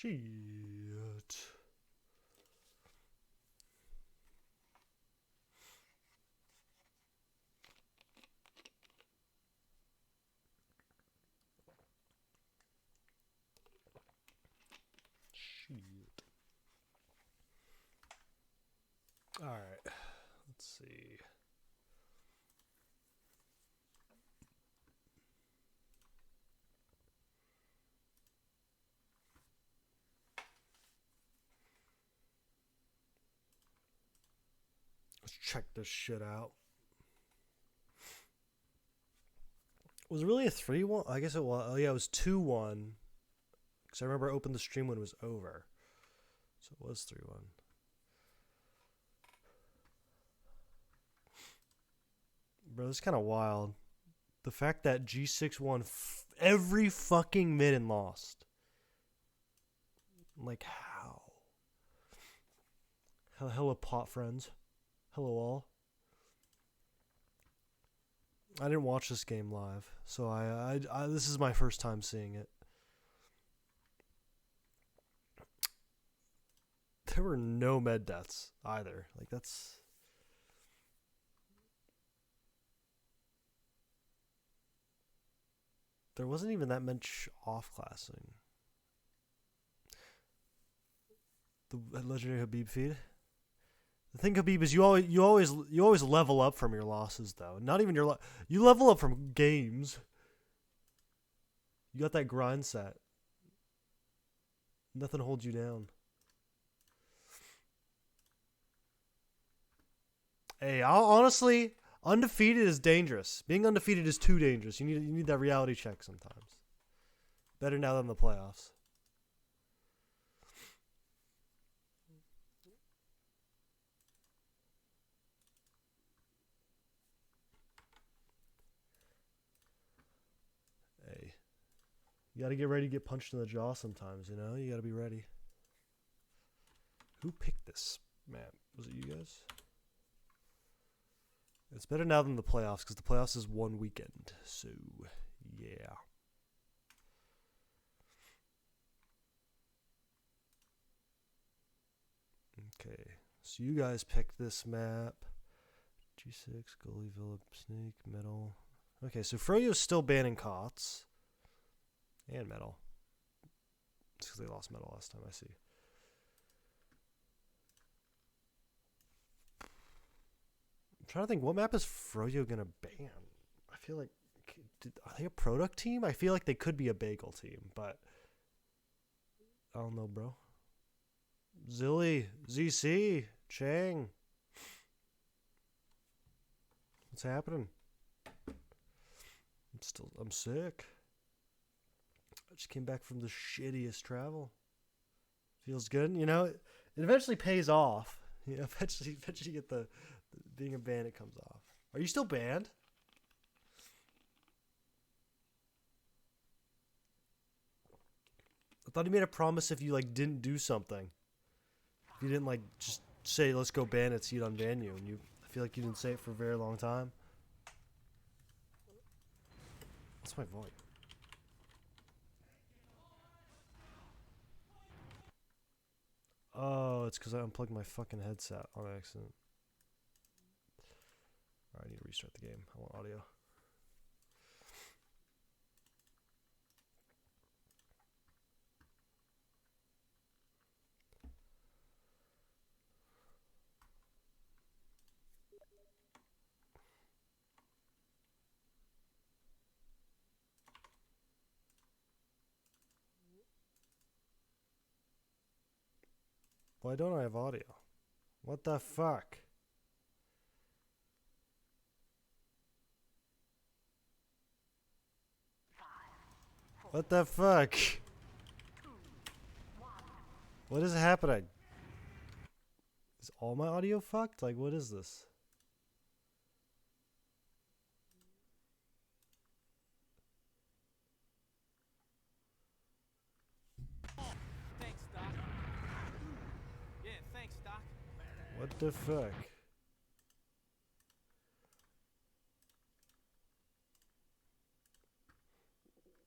Shit. Shit. All right. Let's see. Let's check this shit out. Was it really a 3-1? I guess it was. Oh, yeah, it was 2-1. Because I remember I opened the stream when it was over. So it was 3-1. Bro, this is kind of wild. The fact that G6 won every fucking mid and lost. Like, how? Hello, pot friends. Hello, all. I didn't watch this game live, so I this is my first time seeing it. There were no med deaths either. Like, that's... There wasn't even that much off-classing. The legendary Habib feed. The thing, Habib, is you always level up from your losses, though. Not even your you level up from games. You got that grind set. Nothing holds you down. Hey, honestly, undefeated is dangerous. Being undefeated is too dangerous. You need that reality check sometimes. Better now than the playoffs. Hey, you gotta get ready to get punched in the jaw sometimes, you know? You gotta be ready. Who picked this map? Was it you guys? It's better now than the playoffs, because the playoffs is one weekend. So, yeah. Okay, so you guys picked this map. G6, Goalie, Villa, Snake, Metal. Okay, so Froyo's still banning COTS. And Metal. It's because they lost Metal last time, I see. I'm trying to think, what map is Froyo going to ban? I feel like... Are they a product team? I feel like they could be a bagel team, but... I don't know, bro. Zilly, ZC, Chang. What's happening? I'm sick. I just came back from the shittiest travel. Feels good, you know. It eventually pays off. You know, eventually get the being a bandit comes off. Are you still banned? I thought he made a promise if you like didn't do something. If you didn't like just say let's go bandits, he'd unban you, and I feel like you didn't say it for a very long time. What's my volume? Oh, it's because I unplugged my fucking headset on accident. Alright, I need to restart the game. I want audio. Why don't I have audio? What the fuck? What the fuck? What is happening? Is all my audio fucked? Like, what is this? Thanks, Doc. Yeah, thanks, Doc. What the fuck?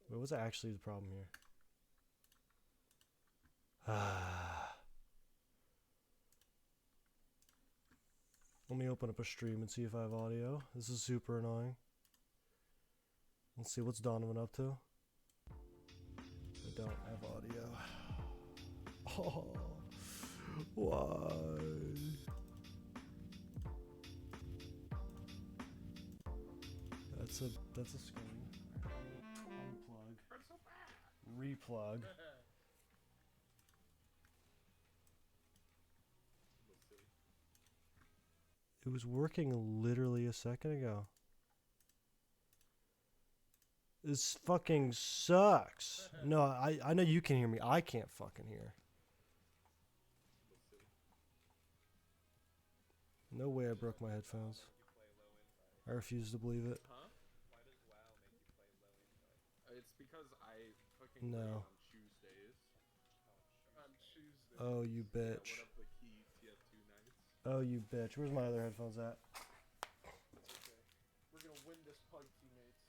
What was actually the problem here? Let me open up a stream and see if I have audio. This is super annoying. Let's see what's Donovan up to. I don't have audio. Oh, why? That's a screen. Unplug. Replug. It was working literally a second ago. This fucking sucks. No, I know you can hear me. I can't fucking hear. No way I broke my headphones. I refuse to believe it. Huh? Why does WoW make you play low invite? It's because I fucking play No. on Tuesdays. On Tuesday. Oh, you Yeah, bitch. one of the key TF2 nights. Oh, you bitch. Where's my other headphones at? It's okay. We're gonna win this pug, teammates.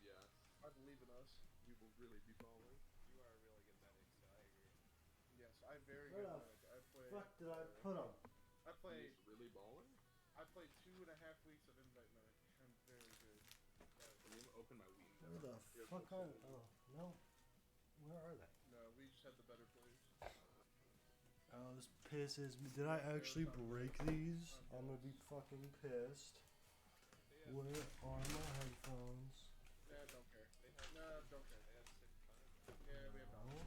Yes. I believe in us. We will really be balling. You are a really good medic, so I agree. Yes, I'm very Where good the at it. I play. Fuck did I put them? I play. He's really balling? I played 2.5 weeks of Invite Medic. I'm very good. Let me open my Wii. Where the fuck are they? Oh, no. Where are they? No, we just had the better players. Oh, this pisses me. Did I actually break these? I'm gonna be fucking pissed. Where are my headphones? Yeah, don't care. They have, No, don't care. they have sick content. Yeah, we have not.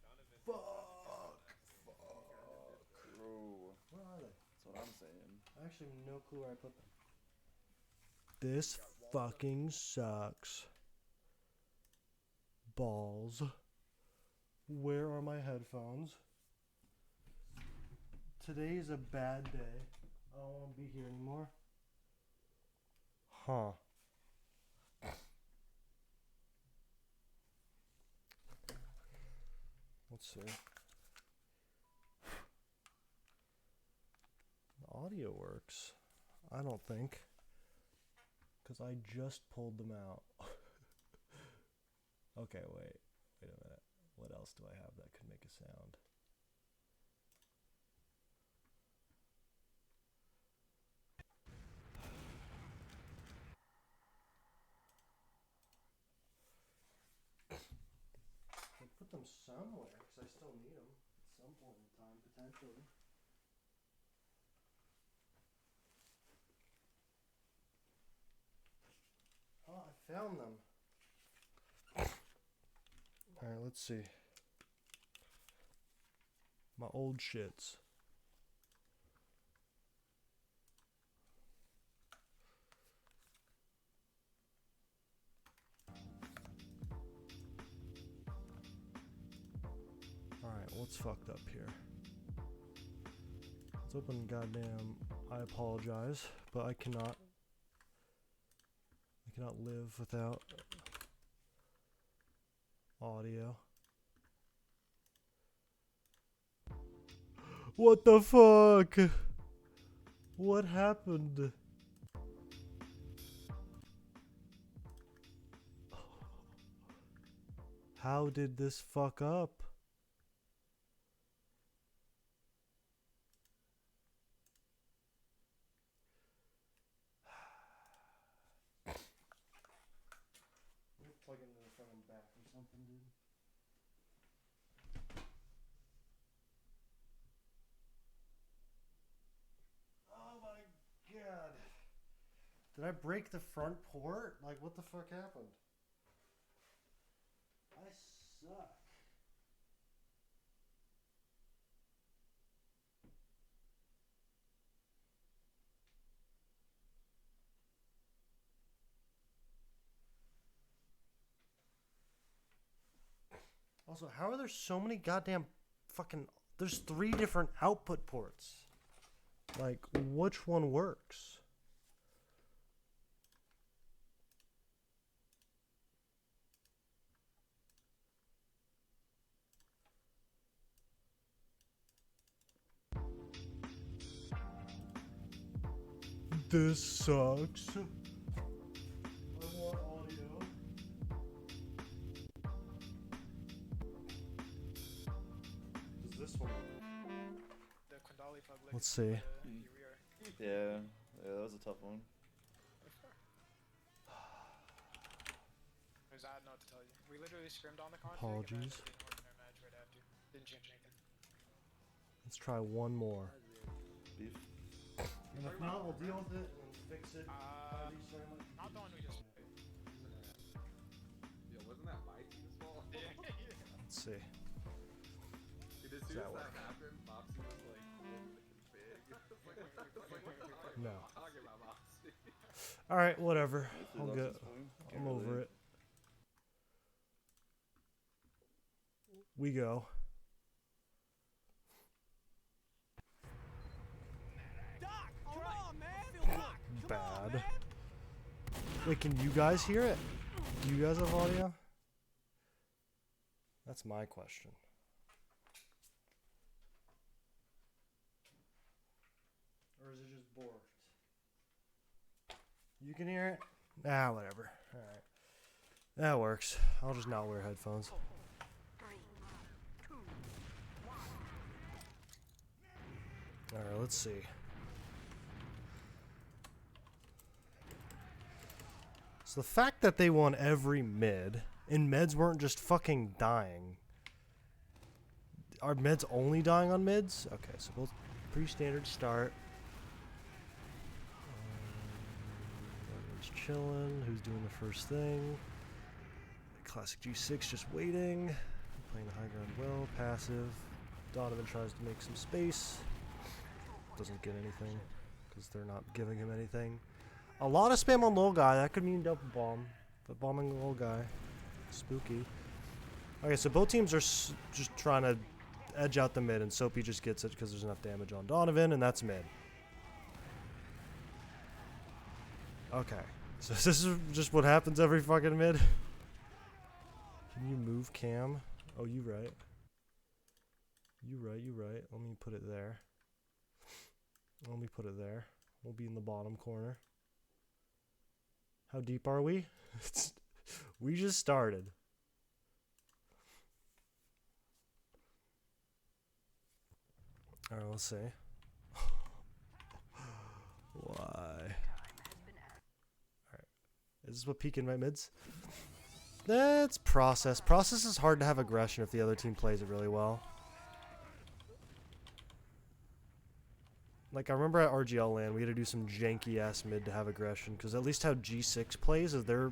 Donovan. Fuck. True. Where are they? That's what I'm saying. I actually have no clue where I put them. This fucking sucks. Balls. Where are my headphones? Today's a bad day. I don't want to be here anymore. Huh. Let's see. The audio works. I don't think. Because I just pulled them out. Okay, wait. Wait a minute. What else do I have that could make a sound? I'll put them somewhere because I still need them at some point in time, potentially. Oh, I found them. Alright, let's see. My old shits. Alright, what's fucked up here? Let's open goddamn. I apologize, but I cannot live without audio. What the fuck? What happened? How did this fuck up? Plug into the front and back or something, dude. Oh my god. Did I break the front port? Like, what the fuck happened? I suck. Also, how are there so many goddamn fucking... There's 3 different output ports. Like, which one works? This sucks. I want audio. see. Here we are. Yeah, that was a tough one. Because I don't know what to tell you. We literally scrimmed on the config Apologies. and then didn't work in our match right after. Didn't change anything. Let's try one more. Beef. And if not, we'll deal with it and fix it. Not the one we just played. Yo, wasn't that my team's fault? Let's see. Dude, as Does soon that as work? that happened, Mopsy was like, big. What the fuck are you No. talking about, Mopsy? All right, whatever. Hopefully I'll lost go. this point. I'm Can't over really- it. We go. Bad. Wait, can you guys hear it? Do you guys have audio? That's my question. Or is it just borked? You can hear it? Ah, whatever. Alright. That works. I'll just not wear headphones. Alright, let's see. So the fact that they won every mid, and meds weren't just fucking dying. Are meds only dying on mids? Okay, so both pre-standard start. Everyone's chilling. Who's doing the first thing? Classic G6 just waiting. Playing the high ground well. Passive. Donovan tries to make some space. Doesn't get anything because they're not giving him anything. A lot of spam on little guy. That could mean double bomb. But bombing the little guy. Spooky. Okay, so both teams are just trying to edge out the mid, and Soapy just gets it because there's enough damage on Donovan, and that's mid. Okay. So this is just what happens every fucking mid. Can you move Cam? Oh, you right. You right. Let me put it there. Let me put it there. We'll be in the bottom corner. How deep are we? We just started. Alright, let's see. Why? Alright. Is this what peak invite mids? That's process. Process is hard to have aggression if the other team plays it really well. Like, I remember at RGL LAN, we had to do some janky-ass mid to have aggression, because at least how G6 plays is they're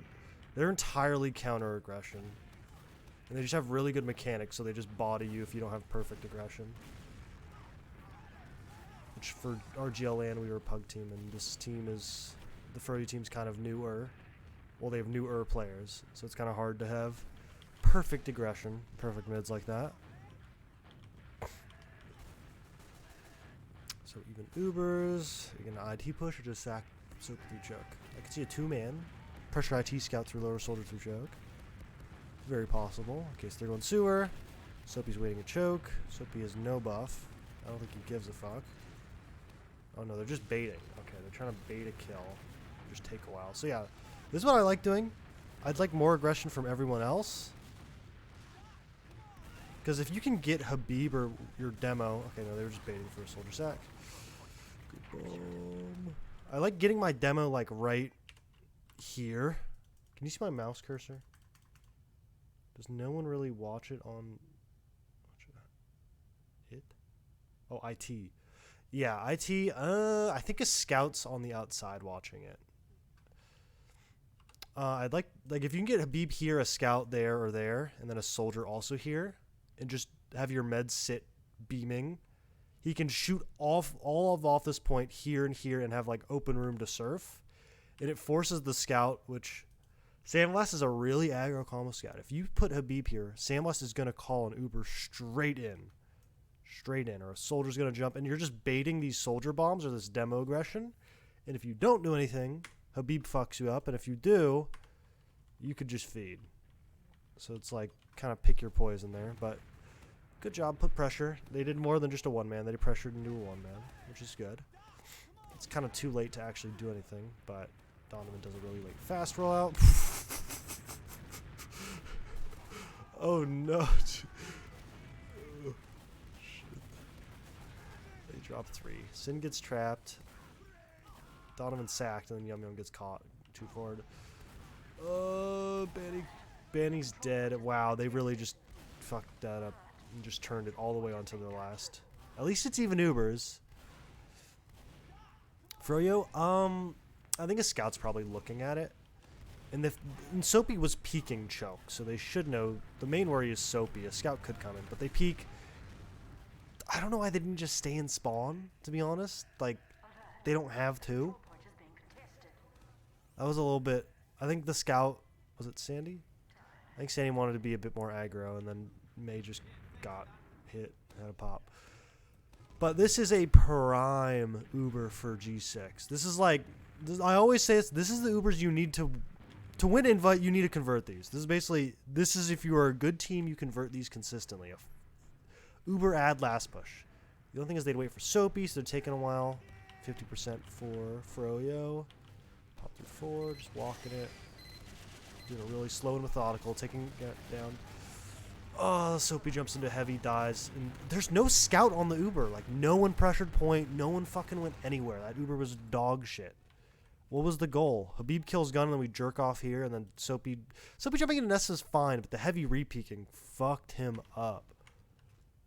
entirely counter-aggression. And they just have really good mechanics, so they just body you if you don't have perfect aggression. Which, for RGL LAN, we were a pug team, and this team is... The froyo team's kind of newer. Well, they have newer players, so it's kind of hard to have perfect aggression, perfect mids like that. So even Ubers, you gonna IT push or just sack Soap through choke? I can see a two-man. Pressure IT scout through lower soldier through choke. Very possible. In case they're going sewer. Soapy's waiting a choke. Soapy has no buff. I don't think he gives a fuck. Oh no, they're just baiting. Okay, they're trying to bait a kill. Just take a while. So yeah, this is what I like doing. I'd like more aggression from everyone else. Because if you can get Habib or your demo... Okay, no, they were just baiting for a soldier sack. Good bomb. I like getting my demo, like, right here. Can you see my mouse cursor? Does no one really watch it on... It? Oh, IT. Yeah, IT. I think a scout's on the outside watching it. I'd like if you can get Habib here, a scout there or there, and then a soldier also here, and just have your meds sit beaming. He can shoot off this point here and here and have like open room to surf. And it forces the scout, which Samwest is a really aggro combo scout. If you put Habib here, Samwest is going to call an Uber straight in, or a soldier's going to jump, and you're just baiting these soldier bombs or this demo aggression. And if you don't do anything, Habib fucks you up, and if you do, you could just feed. So it's like kind of pick your poison there, but good job, put pressure. They did more than just a one-man. They pressured into a one-man, which is good. It's kind of too late to actually do anything, but Donovan does a really late fast rollout. Oh no. Oh, shit. They Drop 3. Sin gets trapped. Donovan sacked, and then Yum Yum gets caught. 2 forward. Banny's dead. Wow, they really just fucked that up and just turned it all the way onto the last. At least it's even Ubers. Froyo, I think a scout's probably looking at it. And Soapy was peeking choke, so they should know. The main worry is Soapy. A scout could come in, but they peek. I don't know why they didn't just stay in spawn, to be honest. Like, they don't have to. That was a little bit... I think the scout... Was it Sandy? I think Sandy wanted to be a bit more aggro, and then May just got hit, had a pop. But this is a prime Uber for G6. This is like... I always say this is the Ubers you need to win invite, you need to convert these. This is basically... This is if you are a good team, you convert these consistently. Uber add last push. The only thing is they'd wait for Soapy, so they're taking a while. 50% for Froyo. Pop through 4, just walking it. Doing it really slow and methodical, taking it down. Oh, Soapy jumps into heavy, dies. And there's no scout on the Uber. Like, no one pressured point. No one fucking went anywhere. That Uber was dog shit. What was the goal? Habib kills gun, and then we jerk off here, and then Soapy jumping into Nest is fine, but the heavy re-peeking fucked him up.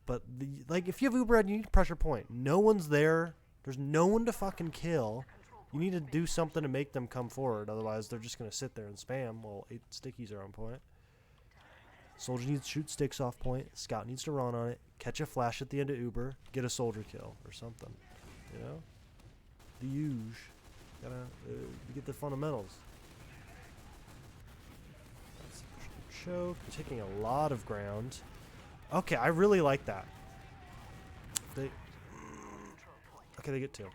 But, like, if you have Uber, you need to pressure point. No one's there. There's no one to fucking kill. You need to do something to make them come forward. Otherwise, they're just going to sit there and spam. Well, 8 stickies are on point. Soldier needs to shoot sticks off point. Scout needs to run on it. Catch a flash at the end of Uber. Get a soldier kill or something. You know? The huge. Gotta get the fundamentals. That's a choke. Taking a lot of ground. Okay, I really like that. Okay, they get 2.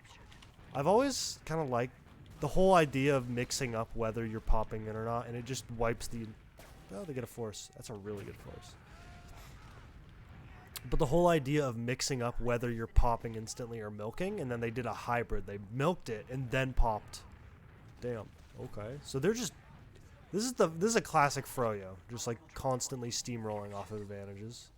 I've always kind of liked the whole idea of mixing up whether you're popping in or not, and it just wipes the... Oh, they get a force. That's a really good force. But the whole idea of mixing up whether you're popping instantly or milking, and then they did a hybrid. They milked it and then popped. Damn. Okay. So they're just... This is a classic Froyo. Just like constantly steamrolling off of advantages.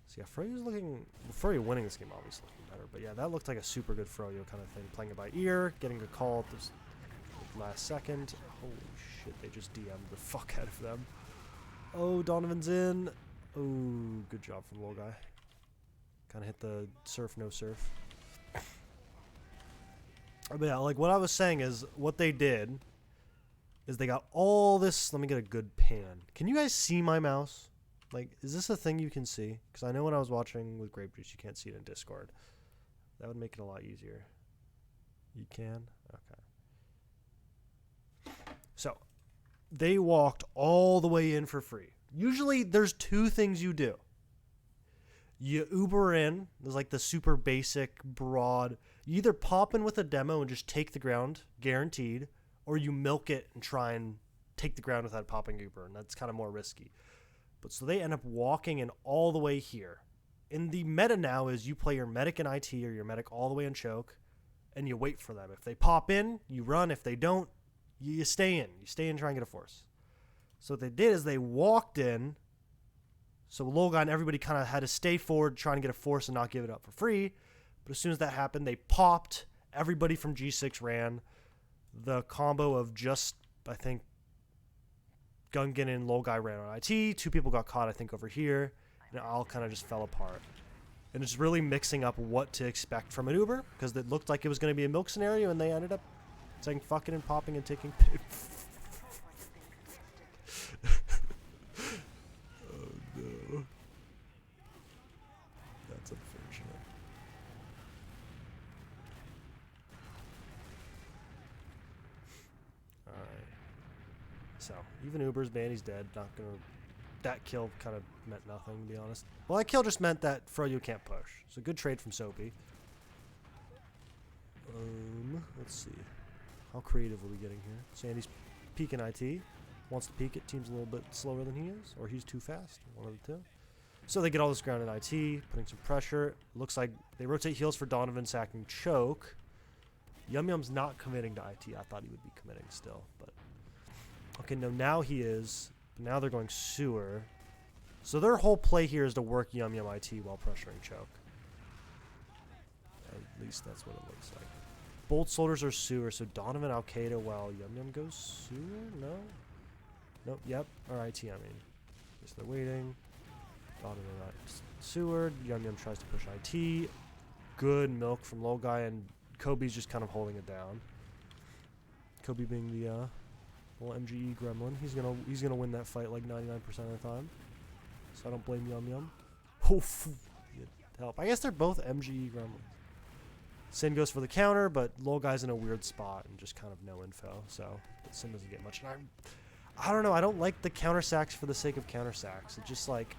So yeah, Froyo's looking... Froyo winning this game obviously looking better. But yeah, that looked like a super good Froyo kind of thing. Playing it by ear, getting a call at this last second. Holy shit, they just DM'd the fuck out of them. Oh, Donovan's in. Oh, good job from little guy. Kind of hit the surf, no surf. But yeah, like what I was saying is what they did is they got all this... Let me get a good pan. Can you guys see my mouse? Like, is this a thing you can see? Because I know when I was watching with Grape Juice, you can't see it in Discord. That would make it a lot easier. You can? Okay. So, they walked all the way in for free. Usually, there's 2 things you do. You Uber in. There's like the super basic, broad. You either pop in with a demo and just take the ground, guaranteed, or you milk it and try and take the ground without popping Uber, and that's kind of more risky. But so they end up walking in all the way here. In the meta now is you play your medic in IT or your medic all the way in choke, and you wait for them. If they pop in, you run. If they don't, you stay in. You stay in and try and get a force. So what they did is they walked in. So Logan and everybody kind of had to stay forward, trying to get a force and not give it up for free. But as soon as that happened, they popped. Everybody from G6 ran. The combo of just, I think, Gungan and Lol Guy ran on IT. 2 people got caught, I think, over here. And it all kind of just fell apart. And it's really mixing up what to expect from an Uber. Because it looked like it was going to be a milk scenario. And they ended up saying fucking and popping and taking... Oh, no. That's unfortunate. Alright. So, even Uber's Bandy's dead. Not gonna... That kill kind of meant nothing, to be honest. Well, that kill just meant that Froyo can't push. So, good trade from Soapy. Let's see. How creative are we getting here? Sandy's peeking IT. Wants to peek it. Team's a little bit slower than he is. Or he's too fast. One of the 2. So, they get all this ground in IT. Putting some pressure. Looks like they rotate heals for Donovan, sacking choke. Yum Yum's not committing to IT. I thought he would be committing still, but... Okay, no, now he is. Now they're going sewer. So their whole play here is to work Yum Yum IT while pressuring choke. At least that's what it looks like. Bolt soldiers are sewer, so Donovan Al Qaeda while Yum Yum goes sewer? No? Nope, yep. Or IT, I mean. Guess they're waiting. Donovan sewer. Yum Yum tries to push IT. Good milk from low guy, and Kobe's just kind of holding it down. Kobe being the little MGE gremlin. He's gonna win that fight like 99% of the time. So I don't blame Yum Yum. Oof. Help. I guess they're both MGE gremlins. Sin goes for the counter, but low guy's in a weird spot and just kind of no info. So Sin doesn't get much. And I don't know. I don't like the counter sacks for the sake of counter sacks. It's just like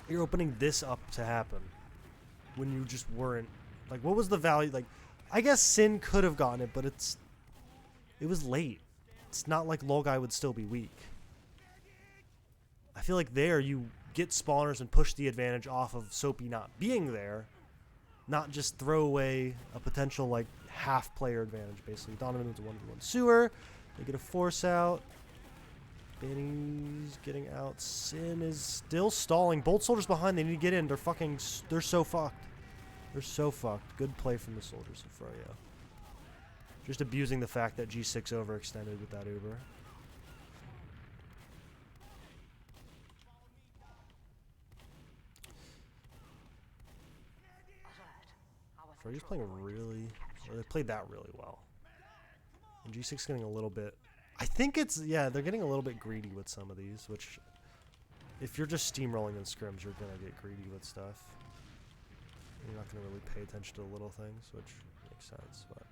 you're opening this up to happen when you just weren't. Like, what was the value? Like, I guess Sin could have gotten it, but it was late. It's not like low guy would still be weak. I feel like there you get spawners and push the advantage off of Soapy not being there, not just throw away a potential like half player advantage. Basically, Donovan wins a 1v1 sewer. They get a force out. Benny's getting out. Sin is still stalling. Bolt soldiers behind. They need to get in. They're so fucked. They're so fucked. Good play from the soldiers of Froyo. Just abusing the fact that G6 overextended with that Uber. Froyo's playing they played that really well. And G6 getting a little bit, I think they're getting a little bit greedy with some of these, which if you're just steamrolling in scrims, you're going to get greedy with stuff. You're not going to really pay attention to the little things, which makes sense. But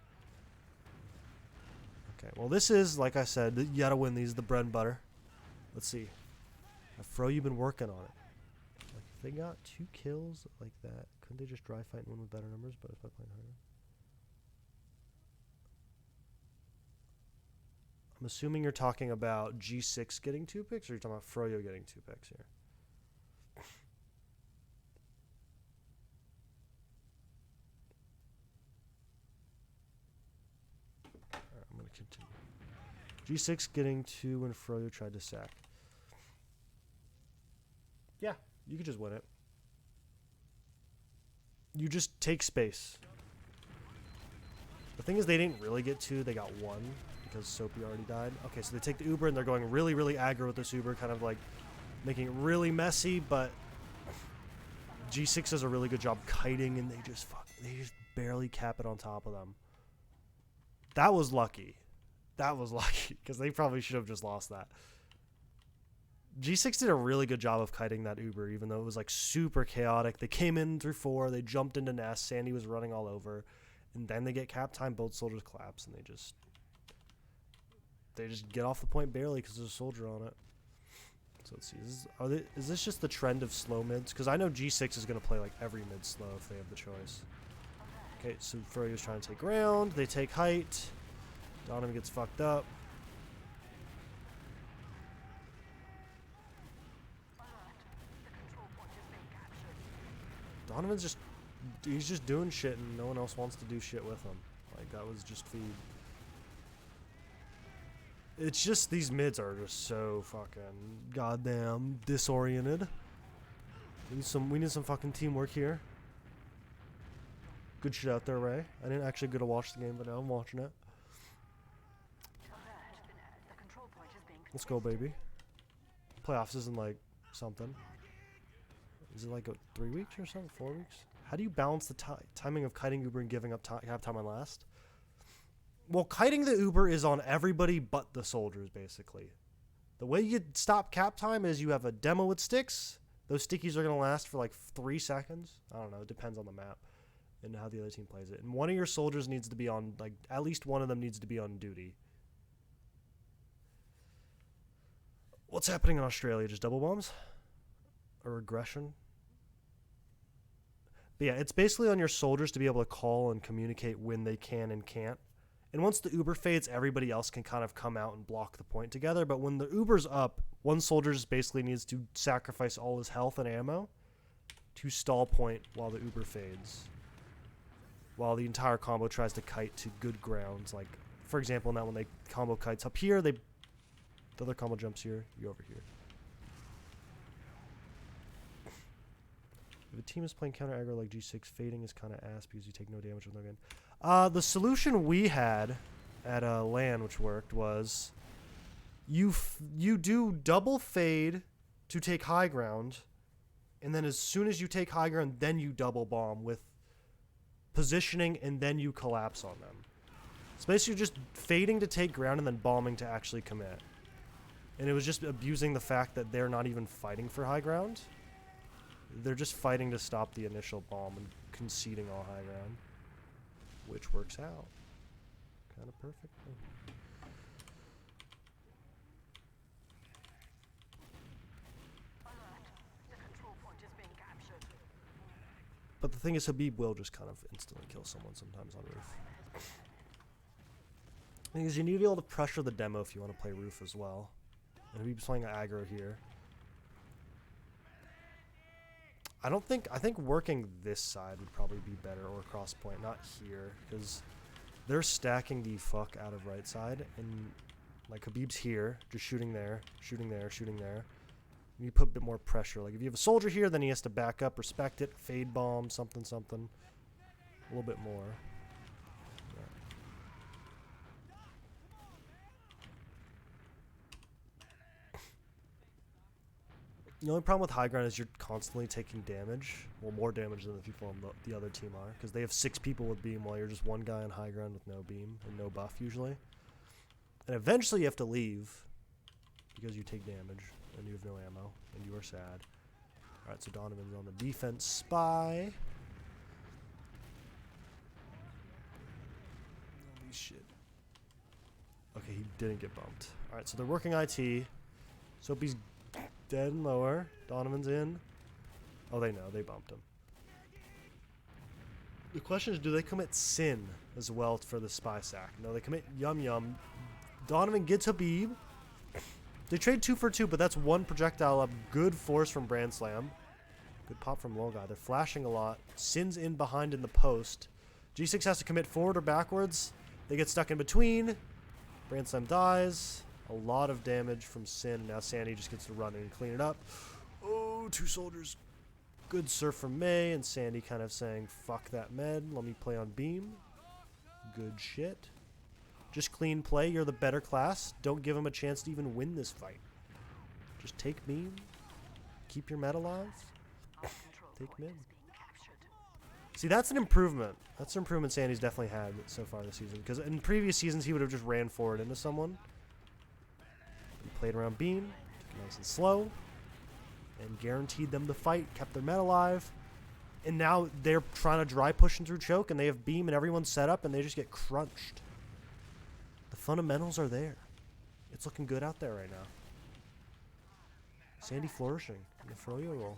okay, well this is, like I said, you got to win these, the bread and butter. Let's see. Have Froyo been working on it? Like, if they got 2 kills like that, couldn't they just dry fight and win with better numbers? But if I play harder. I'm assuming you're talking about G6 getting 2 picks, or you're talking about Froyo getting 2 picks here? Alright, I'm going to continue. G6 getting 2 when Froyo tried to sack. Yeah, you could just win it. You just take space. The thing is, they didn't really get 2, they got 1. Because Soapy already died. Okay, so they take the Uber and they're going really, really aggro with this Uber, kind of like making it really messy, but G6 does a really good job kiting and they just barely cap it on top of them. That was lucky. That was lucky, because they probably should have just lost that. G6 did a really good job of kiting that Uber, even though it was like super chaotic. They came in through 4, they jumped into nest, Sandy was running all over, and then they get cap time, both soldiers collapse, and they just get off the point barely because there's a soldier on it. So let's see. Is this just the trend of slow mids? Because I know G6 is going to play like every mid slow if they have the choice. Okay, so Froyo's trying to take ground. They take height. Donovan gets fucked up. Donovan's he's just doing shit and no one else wants to do shit with him. Like, that was just feed. It's just these mids are just so fucking goddamn disoriented. We need some fucking teamwork here. Good shit out there, Ray. I didn't actually get to watch the game, but now I'm watching it. Let's go, baby. Playoffs isn't like something. Is it like 3 weeks or something? 4 weeks? How do you balance the timing of kiting Uber and giving up cap time on last? Well, kiting the Uber is on everybody but the soldiers, basically. The way you stop cap time is you have a demo with sticks. Those stickies are going to last for like 3 seconds. I don't know. It depends on the map and how the other team plays it. And one of your soldiers needs to be on, like, at least one of them needs to be on duty. What's happening in Australia? Just double bombs? Or aggression? But yeah, it's basically on your soldiers to be able to call and communicate when they can and can't. And once the Uber fades, everybody else can kind of come out and block the point together. But when the Uber's up, one soldier just basically needs to sacrifice all his health and ammo to stall point while the Uber fades. While the entire combo tries to kite to good grounds. Like, for example, now when they combo kites up here, the other combo jumps here, you over here. If a team is playing counter aggro like G6, fading is kind of ass because you take no damage with no gun. The solution we had at LAN, which worked, was you do double fade to take high ground, and then as soon as you take high ground, then you double bomb with positioning, and then you collapse on them. It's basically just fading to take ground and then bombing to actually commit. And it was just abusing the fact that they're not even fighting for high ground. They're just fighting to stop the initial bomb and conceding all high ground, which works out kind of perfectly. But the thing is, Habib will just kind of instantly kill someone sometimes on roof. Because you need to be able to pressure the demo if you want to play roof as well. And Habib's playing aggro here. I think working this side would probably be better, or cross point, not here, because they're stacking the fuck out of right side, and like Habib's here, just shooting there, shooting there, shooting there. You put a bit more pressure. Like if you have a soldier here, then he has to back up, respect it, fade bomb, something, something. A little bit more. The only problem with high ground is you're constantly taking damage. Well, more damage than the people on the other team are. Because they have 6 people with beam while you're just one guy on high ground with no beam and no buff usually. And eventually you have to leave because you take damage and you have no ammo and you are sad. Alright, so Donovan's on the defense spy. Holy shit. Okay, he didn't get bumped. Alright, so they're working IT. Soapy's dead and lower. Donovan's in. Oh, they know. They bumped him. The question is, do they commit Sin as well for the spy sack? No, they commit Yum Yum. Donovan gets Habib. They trade 2 for 2, but that's one projectile up. Good force from Brand Slam. Good pop from Low Guy. They're flashing a lot. Sin's in behind in the post. G6 has to commit forward or backwards. They get stuck in between. Brand Slam dies. A lot of damage from Sin, and now Sandy just gets to run in and clean it up. Oh, 2 soldiers. Good surf from May, and Sandy kind of saying, fuck that med, let me play on beam. Good shit. Just clean play, you're the better class. Don't give him a chance to even win this fight. Just take beam. Keep your med alive. Take mid. See, that's an improvement. That's an improvement Sandy's definitely had so far this season. Because in previous seasons, he would have just ran forward into someone. He played around beam, took it nice and slow, and guaranteed them the fight, kept their men alive. And now they're trying to dry pushing through choke, and they have beam and everyone's set up, and they just get crunched. The fundamentals are there. It's looking good out there right now. Sandy flourishing in the froyo role.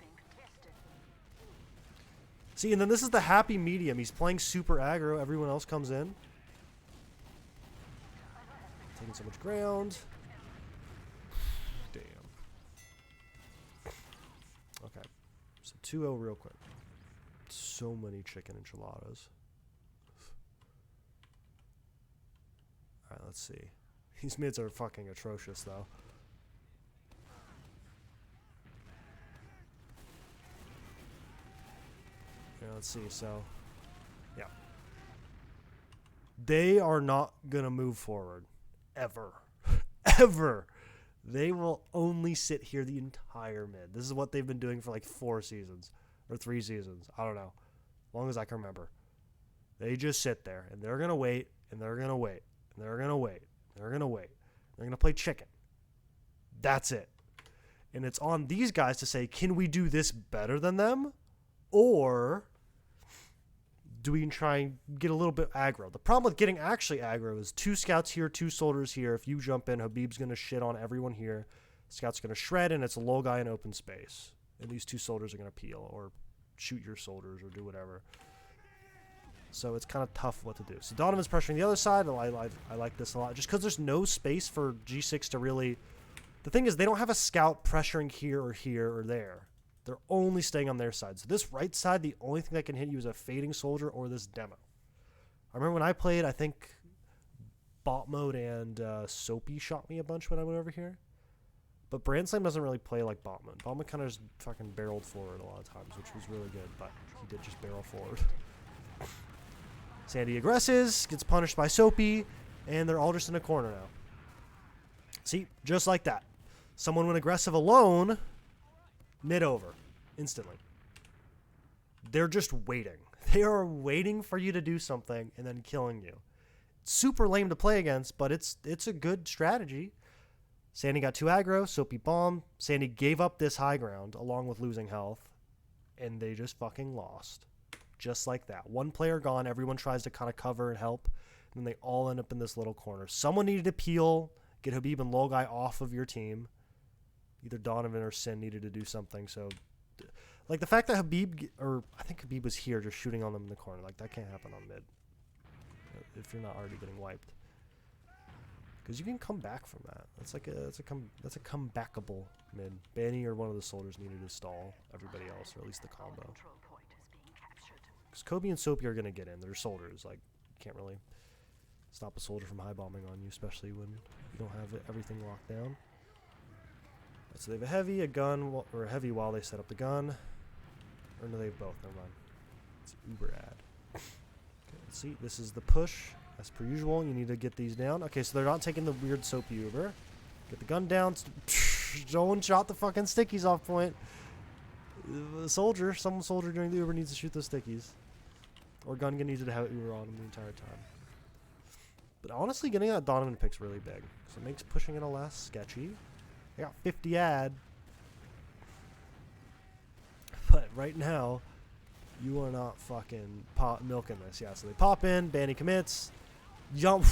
See, and then this is the happy medium. He's playing super aggro. Everyone else comes in. Taking so much ground. Damn. Okay. So 2-0 real quick. So many chicken enchiladas. Alright, let's see. These mids are fucking atrocious, though. Yeah, let's see. So, yeah. They are not going to move forward. Ever. Ever. They will only sit here the entire mid. This is what they've been doing for like 4 seasons. Or 3 seasons. I don't know. As long as I can remember. They just sit there. And they're going to wait. And they're going to wait. And they're going to wait. They're going to wait. They're going to play chicken. That's it. And it's on these guys to say, can we do this better than them? Or do we try and get a little bit aggro? The problem with getting actually aggro is 2 scouts here, 2 soldiers here. If you jump in, Habib's going to shit on everyone here. Scout's going to shred, and it's a low guy in open space. And these 2 soldiers are going to peel or shoot your soldiers or do whatever. So it's kind of tough what to do. So Donovan's pressuring the other side, and I like this a lot. Just because there's no space for G6 to really... The thing is, they don't have a scout pressuring here or there. They're only staying on their side. So this right side, the only thing that can hit you is a fading soldier or this demo. I remember when I played, I think bot mode and Soapy shot me a bunch when I went over here. But Brand Slam doesn't really play like Botman. Botman kind of just fucking barreled forward a lot of times, which was really good, but he did just barrel forward. Sandy aggresses, gets punished by Soapy, and they're all just in a corner now. See, just like that. Someone went aggressive alone, mid-over, instantly. They're just waiting. They are waiting for you to do something and then killing you. Super lame to play against, but it's a good strategy. Sandy got 2 aggro, Soapy bomb. Sandy gave up this high ground along with losing health, and they just fucking lost. Just like that. One player gone, everyone tries to kind of cover and help, and then they all end up in this little corner. Someone needed to peel, get Habib and Logai off of your team. Either Donovan or Sin needed to do something, so... Like, the fact that I think Habib was here just shooting on them in the corner. Like, that can't happen on mid. If you're not already getting wiped. Because you can come back from that. That's a comebackable mid. Banny or one of the soldiers needed to stall everybody else, or at least the combo. Because Kobe and Soapy are going to get in. They're soldiers. Like, you can't really stop a soldier from high bombing on you, especially when you don't have everything locked down. Right, so they have a heavy, a gun, or a heavy while they set up the gun. Or no, they have both. Never mind. It's uber ad. Okay, let's see. This is the push. As per usual, you need to get these down. Okay, so they're not taking the weird Soapy Uber. Get the gun down. Someone shot the fucking stickies off point. Some soldier during the Uber needs to shoot those stickies. Or Gungan needed to have Uber on him the entire time. But honestly, getting that Donovan pick's really big. So it makes pushing it a less sketchy. I got 50 ad. But right now, you are not fucking milking this. Yeah, so they pop in. Banny commits. Yum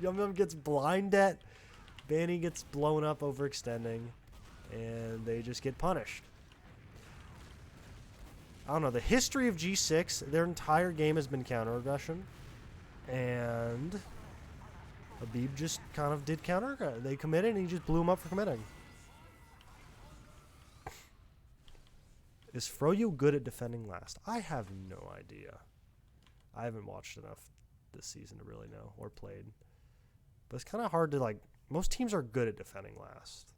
Yum gets blinded. Banny gets blown up overextending. And they just get punished. I don't know. The history of G6, their entire game has been counter aggression. And Habib just kind of did counter aggression. They committed and he just blew him up for committing. Is Froyo good at defending last? I have no idea. I haven't watched enough this season to really know, or played. But it's kind of hard to, like, most teams are good at defending last.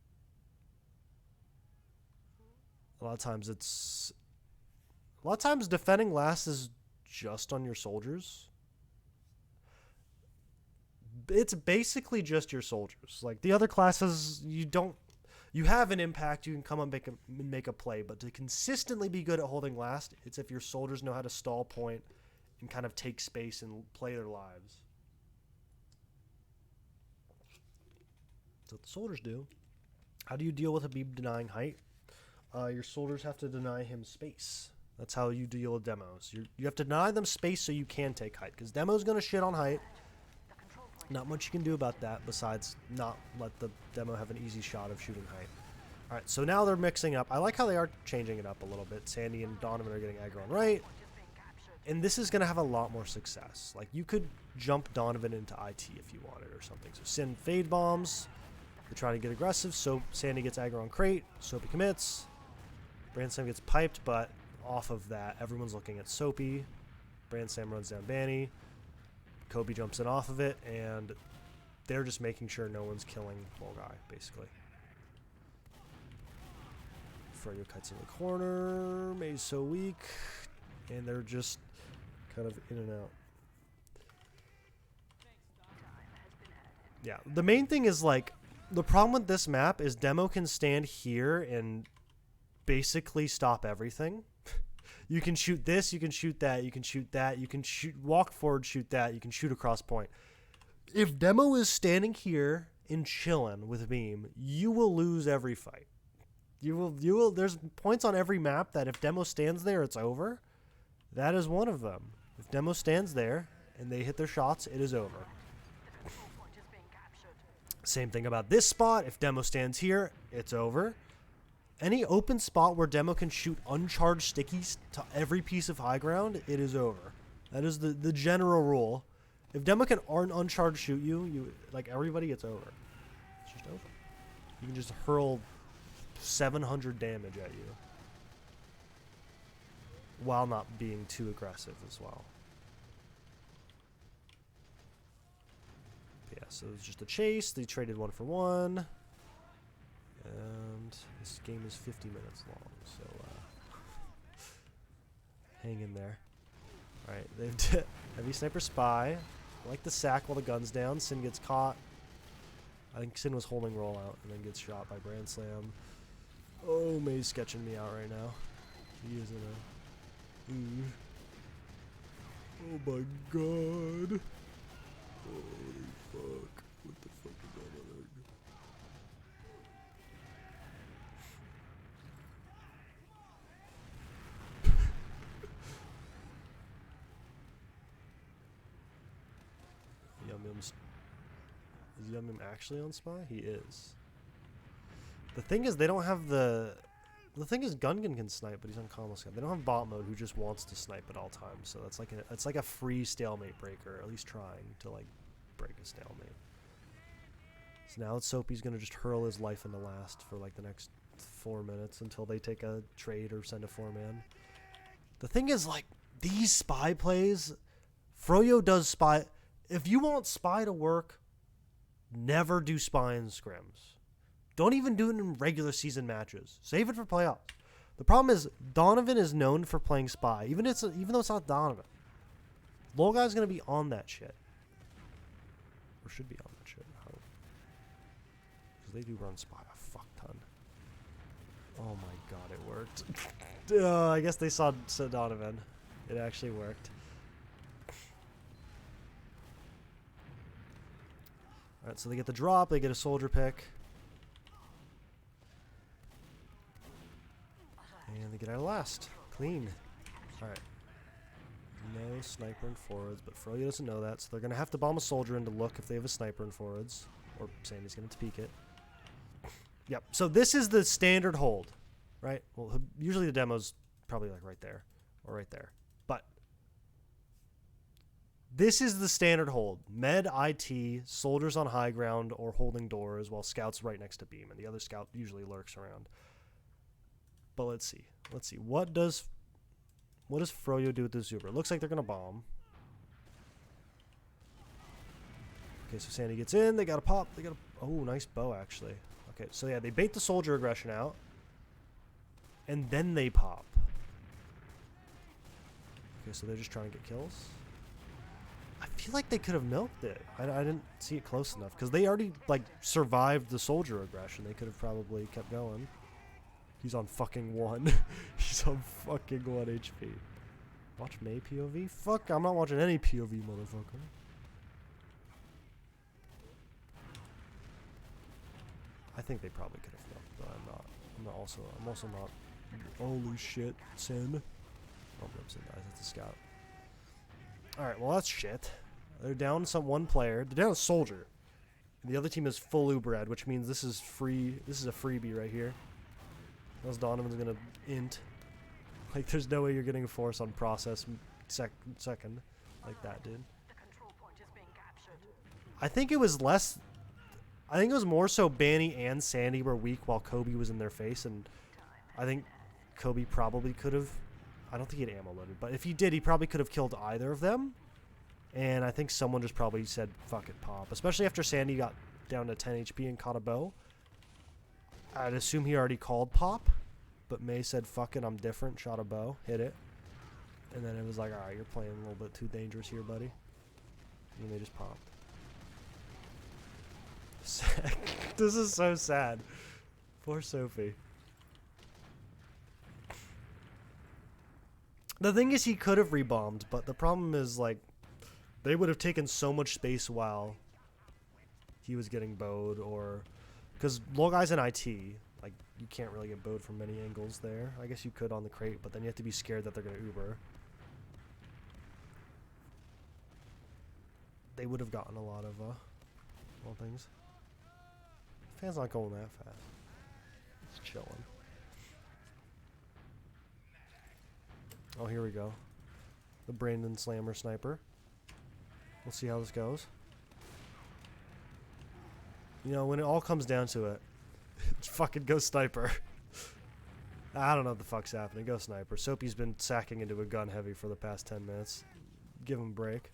A lot of times defending last is just on your soldiers. It's basically just your soldiers. Like, the other classes, you have an impact, you can come and make a play, but to consistently be good at holding last, it's if your soldiers know how to stall point and kind of take space and play their lives. That's what the soldiers do. How do you deal with Habib denying height? Your soldiers have to deny him space. That's how you deal with demos. You have to deny them space so you can take height, because demo's going to shit on height. Not much you can do about that besides not let the demo have an easy shot of shooting height. Alright, so now they're mixing up. I like how they are changing it up a little bit. Sandy and Donovan are getting aggro on right. And this is going to have a lot more success. Like, you could jump Donovan into IT if you wanted or something. So Sin fade bombs. They're trying to get aggressive. So Sandy gets aggro on crate. Soapy commits. Brandsam gets piped, but off of that, everyone's looking at Soapy. Brandsam runs down Banny. Kobe jumps in off of it, and they're just making sure no one's killing Logai, basically. Froyo cuts in the corner. May's so weak. And they're just kind of in and out. Yeah, the main thing is, like, the problem with this map is Demo can stand here and basically stop everything. You can shoot this, you can shoot that, you can shoot that, you can shoot, walk forward, shoot that, you can shoot across point. If Demo is standing here and chilling with Beam, you will lose every fight. You will, there's points on every map that if Demo stands there, it's over. That is one of them. If Demo stands there and they hit their shots, it is over. Same thing about this spot. If Demo stands here, it's over. Any open spot where Demo can shoot uncharged stickies to every piece of high ground, it is over. That is the general rule. If Demo can uncharged shoot you, like everybody, it's over. It's just over. You can just hurl 700 damage at you while not being too aggressive as well. But yeah, so it was just a chase. They traded 1 for 1. game is 50 minutes long, so hang in there. Alright, they've heavy sniper spy. I like the sack while the gun's down. Sin gets caught. I think Sin was holding rollout and then gets shot by Brand Slam. Oh, May's sketching me out right now. He is in a... Oh my god. Holy fuck. What the fuck is going on? Yum Yum's... Is Yum Yum actually on spy? He is. The thing is, they don't have the... The thing is, Gungan can snipe, but he's on combo scout. They don't have bot mode who just wants to snipe at all times, so that's like it's like a free stalemate breaker, or at least trying to like break a stalemate. So now Soapy's gonna just hurl his life into last for like the next 4 minutes until they take a trade or send a 4-man. The thing is, like, these spy plays, Froyo does spy. If you want spy to work, never do spy in scrims. Don't even do it in regular season matches. Save it for playoffs. The problem is Donovan is known for playing spy, even though it's not Donovan. Low guy's gonna be on that shit, or should be on that shit. Because they do run spy a fuck ton. Oh my god, it worked. I guess they saw Donovan. It actually worked. All right, so they get the drop. They get a soldier pick. And they get out last. Clean. Alright. No sniper in forwards, but Froyo doesn't know that, so they're going to have to bomb a soldier in to look if they have a sniper in forwards. Or Sandy's going to peek it. Yep. So this is the standard hold, right? Well, usually the demo's probably like right there or right there. But this is the standard hold. Med, IT, soldiers on high ground or holding doors while scouts right next to beam, and the other scout usually lurks around. But let's see. Let's see. What does Froyo do with the Zuber? It looks like they're gonna bomb. Okay, so Sandy gets in. They got a pop. They got a... Oh, nice bow, actually. Okay, so yeah, they bait the soldier aggression out. And then they pop. Okay, so they're just trying to get kills. I feel like they could have milked it. I didn't see it close enough. Because they already, like, survived the soldier aggression. They could have probably kept going. He's on fucking 1. He's on fucking 1 HP. Watch May POV? Fuck, I'm not watching any POV, motherfucker. I think they probably could have milked, but I'm not. I'm also not. Holy shit, Sin. Oh, Sin dies. That's a scout. Alright, well, that's shit. They're down one player. They're down a soldier. And the other team is full Ubered, which means this is free. This is a freebie right here. Unless Donovan's gonna int. Like, there's no way you're getting a force on process second like that, dude. I think it was less... I think it was more so Banny and Sandy were weak while Kobe was in their face, and I think Kobe probably could have... I don't think he had ammo loaded, but if he did, he probably could have killed either of them. And I think someone just probably said, fuck it, pop. Especially after Sandy got down to 10 HP and caught a bow. I'd assume he already called pop, but May said, fuck it, I'm different, shot a bow, hit it. And then it was like, alright, you're playing a little bit too dangerous here, buddy. And they just popped. This is so sad. Poor Sophie. The thing is, he could have rebombed, but the problem is, like, they would have taken so much space while he was getting bowed, or... Because low guys in IT, like, you can't really get bowed from many angles there. I guess you could on the crate, but then you have to be scared that they're going to Uber. They would have gotten a lot of, things. Fan's not going that fast. It's chilling. Oh, here we go. The Brandon Slammer sniper. We'll see how this goes. You know, when it all comes down to it, fucking go sniper. I don't know what the fuck's happening. Go sniper. Soapy's been sacking into a gun heavy for the past 10 minutes. Give him a break.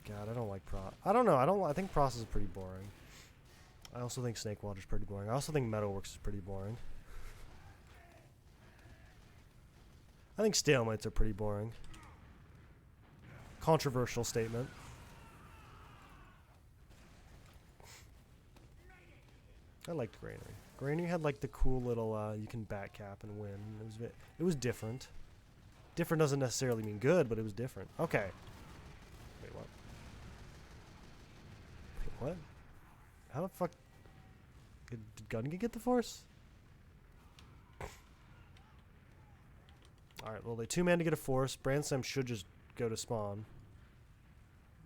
God, I don't like I don't know. I think process is pretty boring. I also think Snake Water is pretty boring. I also think Metalworks is pretty boring. I think stalemates are pretty boring. Controversial statement. I liked Granary. Granary had like the cool little you can back cap and win. It was different. Different doesn't necessarily mean good, but it was different. Okay. Wait, what? Wait, what? How the fuck did Gunga get the force? Alright, well, they 2-man to get a force. Brandsam should just go to spawn.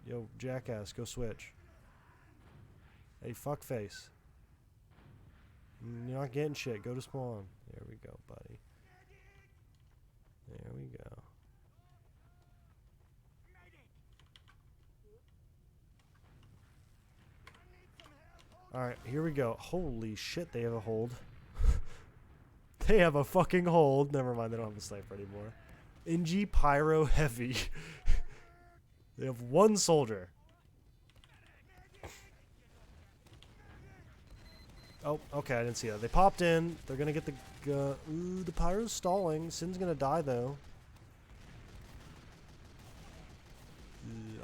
Yo, jackass, go switch. Hey, fuckface. You're not getting shit. Go to spawn. There we go, buddy. There we go. Alright, here we go. Holy shit, they have a hold. They have a fucking hold. Never mind, they don't have a sniper anymore. NG Pyro Heavy. They have one soldier. Oh, okay, I didn't see that. They popped in. They're gonna get the... ooh, the Pyro's stalling. Sin's gonna die, though.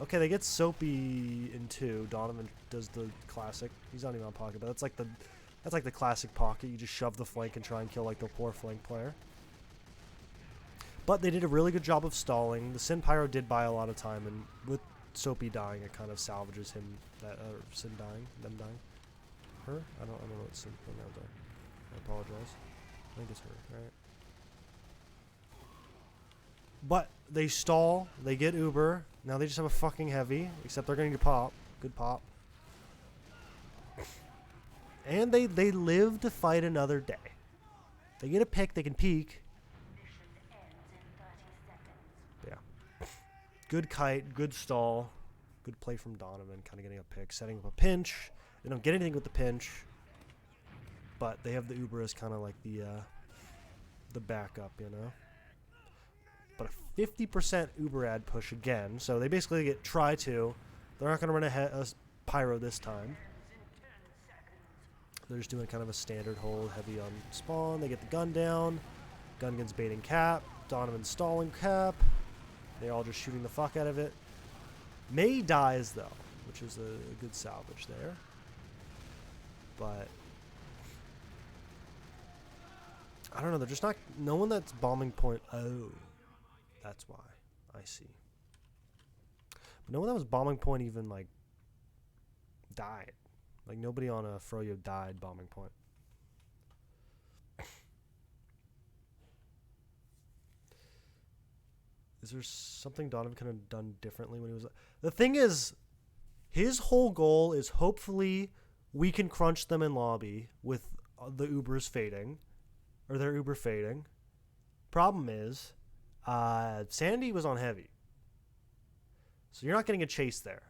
Okay, they get Soapy in 2. Donovan does the classic. He's not even on pocket, but that's like the classic pocket. You just shove the flank and try and kill like the poor flank player. But they did a really good job of stalling. The Sin Pyro did buy a lot of time, and with Soapy dying, it kind of salvages him. Sin dying, them dying. Her? I don't know what Sin pronouns are. I apologize. I think it's her, right? But they stall. They get Uber. Now they just have a fucking heavy, except they're going to pop. Good pop. And they live to fight another day. They get a pick, they can peek. Yeah. Good kite, good stall. Good play from Donovan, kind of getting a pick, setting up a pinch. They don't get anything with the pinch. But they have the Uber as kind of like the backup, you know. But a 50% Uber ad push again. So they basically get try to. They're not going to run a Pyro this time. They're just doing kind of a standard hold, heavy on spawn. They get the gun down. Gungan's baiting cap. Donovan's stalling cap. They're all just shooting the fuck out of it. May dies, though, which is a good salvage there. But I don't know. They're just not... No one that's bombing point... Oh. That's why. I see. But no one that was bombing point even, like, died. Like, nobody on a Froyo died bombing point. Is there something Donovan could have done differently when he was... The thing is, his whole goal is hopefully we can crunch them in lobby with the Ubers fading. Or their Uber fading. Problem is... Sandy was on heavy. So you're not getting a chase there.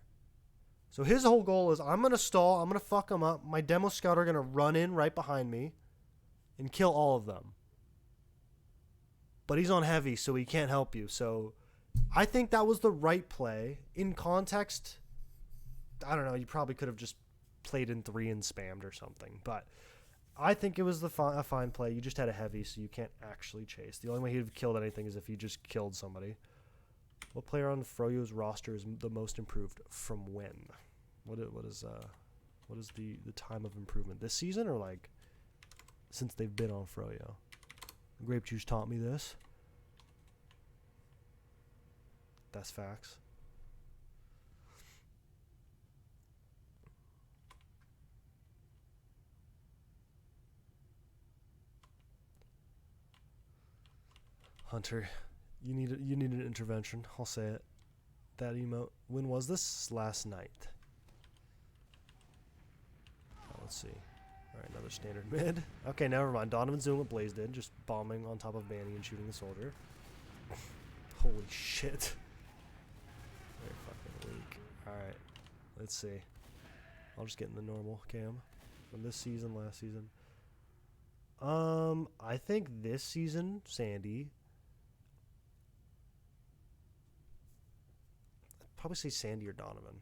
So his whole goal is, I'm going to stall, I'm going to fuck them up. My demo scout are going to run in right behind me and kill all of them. But he's on heavy, so he can't help you. So I think that was the right play. In context, I don't know, you probably could have just played in 3 and spammed or something. But I think it was a fine play. You just had a heavy, so you can't actually chase. The only way he'd have killed anything is if he just killed somebody. What player on Froyo's roster is the most improved from when? What is the time of improvement this season, or like since they've been on Froyo? Grape Juice taught me this. That's facts. Hunter, you need an intervention. I'll say it. That emote. When was this? Last night. Let's see. All right, another standard mid. Okay, never mind. Donovan's doing what Blaze did, just bombing on top of Banny and shooting the soldier. Holy shit. Very fucking weak. All right, let's see. I'll just get in the normal cam from this season, last season. I think this season, Sandy. I'd probably say Sandy or Donovan.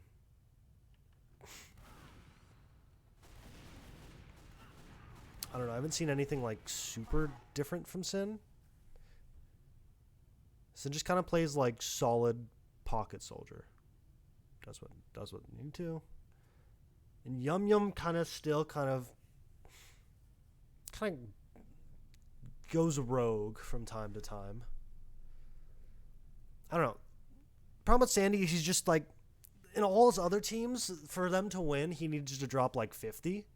I don't know. I haven't seen anything like super different from Sin. Sin just kind of plays like solid pocket soldier. Does what you need to. And Yum Yum kind of goes rogue from time to time. I don't know. Problem with Sandy is he's just like, in all his other teams, for them to win, he needs to drop like 50.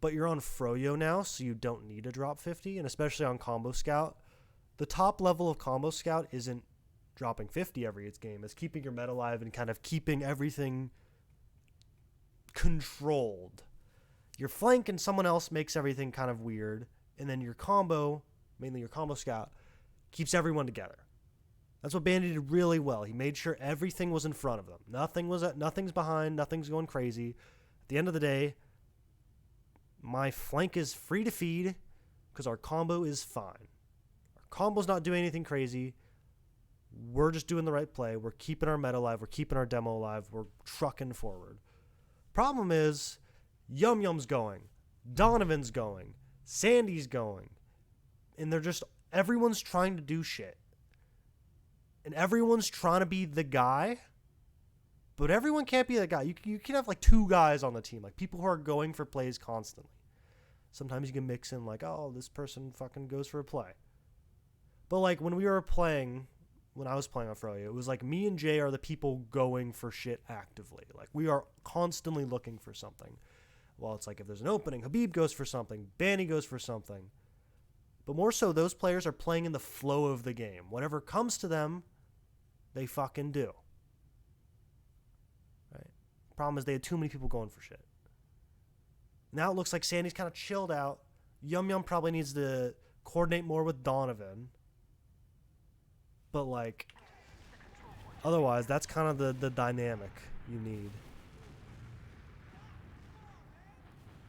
But you're on Froyo now, so you don't need to drop 50. And especially on Combo Scout, the top level of Combo Scout isn't dropping 50 every game. It's keeping your meta alive and kind of keeping everything controlled. Your flank and someone else makes everything kind of weird. And then your combo, mainly your Combo Scout, keeps everyone together. That's what Bandy did really well. He made sure everything was in front of them. Nothing's behind. Nothing's going crazy. At the end of the day, my flank is free to feed because our combo is fine. Our combo's not doing anything crazy. We're just doing the right play. We're keeping our meta alive. We're keeping our demo alive. We're trucking forward. Problem is, Yum Yum's going. Donovan's going. Sandy's going. And everyone's trying to do shit. And everyone's trying to be the guy, but everyone can't be the guy. You can have like two guys on the team, like people who are going for plays constantly. Sometimes you can mix in like, oh, this person fucking goes for a play. But like when I was playing on Froyo, it was like me and Jay are the people going for shit actively. Like we are constantly looking for something. Well, it's like if there's an opening, Habib goes for something, Banny goes for something. But more so, those players are playing in the flow of the game. Whatever comes to them, they fucking do. Right? Problem is they had too many people going for shit. Now it looks like Sandy's kind of chilled out. Yum Yum probably needs to coordinate more with Donovan. But like, otherwise, that's kind of the dynamic you need.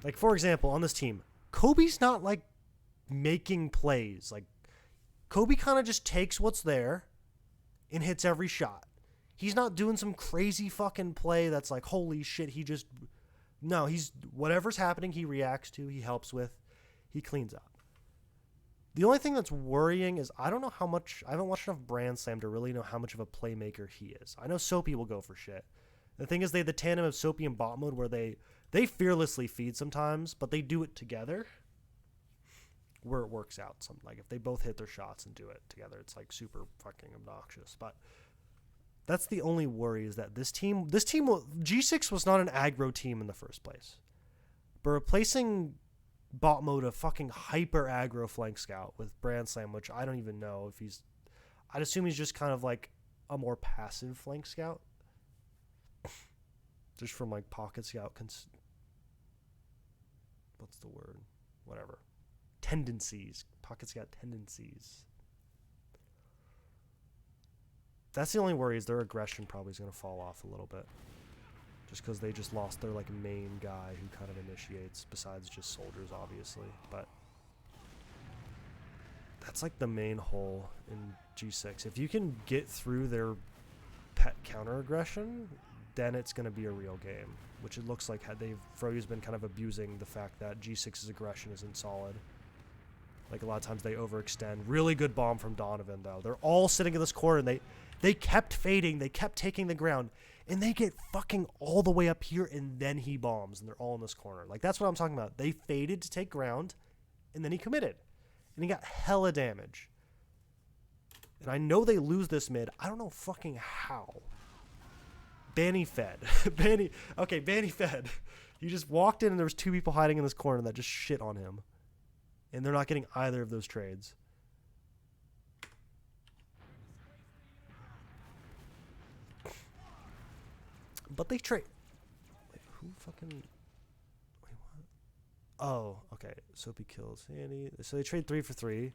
Like, for example, on this team, Kobe's not like making plays. Like, Kobe kind of just takes what's there and hits every shot. He's not doing some crazy fucking play that's like, holy shit, no, he's, whatever's happening, he reacts to, he helps with, he cleans up. The only thing that's worrying is I haven't watched enough Brand Slam to really know how much of a playmaker he is. I know Soapy will go for shit. The thing is they have the tandem of Soapy and bot mode where they fearlessly feed sometimes, but they do it together. Where it works out. Like if they both hit their shots and do it together, it's like super fucking obnoxious. But that's the only worry is that this team, G6 was not an aggro team in the first place. But replacing bot mode of fucking hyper aggro flank scout with Brand Slam, which I don't even know if I'd assume he's just kind of like a more passive flank scout. Just from like pocket scout. What's the word? Whatever. Tendencies. Pocket scout tendencies. That's the only worry is their aggression probably is going to fall off a little bit. Just because they just lost their like main guy who kind of initiates, besides just soldiers, obviously. But that's like the main hole in G6. If you can get through their pet counter aggression, then it's going to be a real game. Which it looks like Froyo's been kind of abusing the fact that G6's aggression isn't solid. Like a lot of times they overextend. Really good bomb from Donovan though. They're all sitting in this corner and they kept fading. They kept taking the ground. And they get fucking all the way up here and then he bombs and they're all in this corner. Like that's what I'm talking about. They faded to take ground and then he committed. And he got hella damage. And I know they lose this mid. I don't know fucking how. Banny fed. Banny fed. He just walked in and there was two people hiding in this corner that just shit on him. And they're not getting either of those trades. But they trade. Wait, who fucking... Wait, what? Oh, okay. Soapy kills Sandy. So they trade 3 for 3.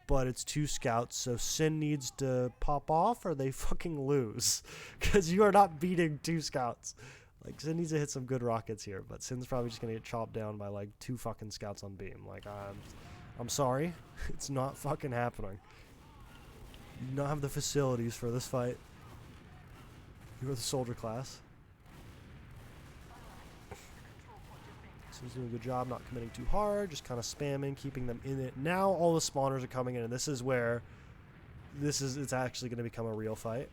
But it's 2 scouts, so Sin needs to pop off or they fucking lose. Because you are not beating 2 scouts. Like, Sin needs to hit some good rockets here, but Sin's probably just going to get chopped down by, like, 2 fucking scouts on beam. Like, I'm sorry. It's not fucking happening. You do not have the facilities for this fight. You are the soldier class. So He's doing a good job not committing too hard, just kind of spamming, keeping them in it. Now all the spawners are coming in, and this is where it's actually going to become a real fight.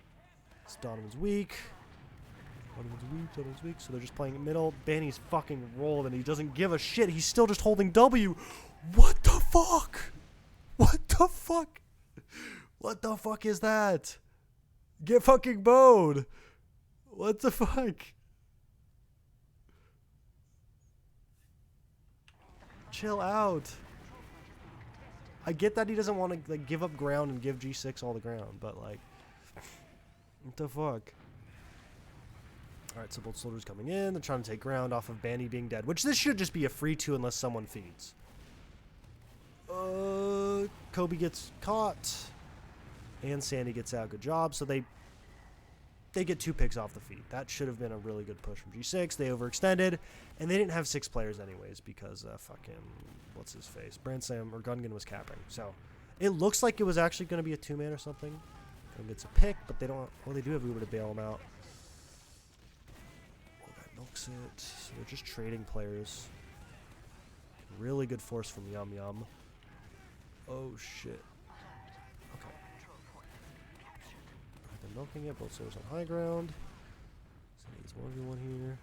So Donovan's weak. Donovan's weak, so they're just playing in middle. Banny's fucking rolled, and he doesn't give a shit. He's still just holding W. What the fuck? What the fuck? What the fuck is that? Get fucking bowed. What the fuck? Chill out. I get that he doesn't want to like give up ground and give G6 all the ground, but like, what the fuck? All right, so both soldiers coming in. They're trying to take ground off of Banny being dead, which this should just be a free 2 unless someone feeds. Kobe gets caught, and Sandy gets out. Good job. So they get 2 picks off the feed. That should have been a really good push from G6. They overextended, and they didn't have 6 players anyways because fucking what's his face, Brandsam or Gungan was capping. So it looks like it was actually going to be a 2-man or something. Gungan gets a pick, but they don't. Well, they do have Uber to bail him out. Well, that milks it. So they're just trading players. Really good force from Yum Yum. Oh shit. Okay. They're milking it. Both soldiers on high ground. So he's 1v1 here.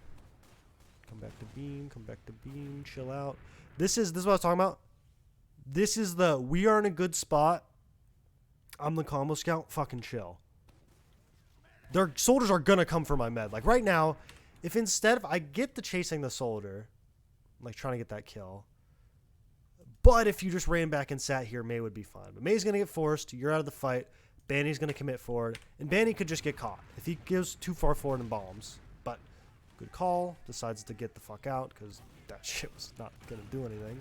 Come back to beam. Come back to beam. Chill out. This is what I was talking about. This is we are in a good spot. I'm the combo scout. Fucking chill. Their soldiers are gonna come for my med. Like right now, if instead of I get the chasing the soldier, like trying to get that kill. But if you just ran back and sat here, May would be fine. But May's going to get forced. You're out of the fight. Banny's going to commit forward. And Banny could just get caught if he goes too far forward and bombs. But good call. Decides to get the fuck out because that shit was not going to do anything.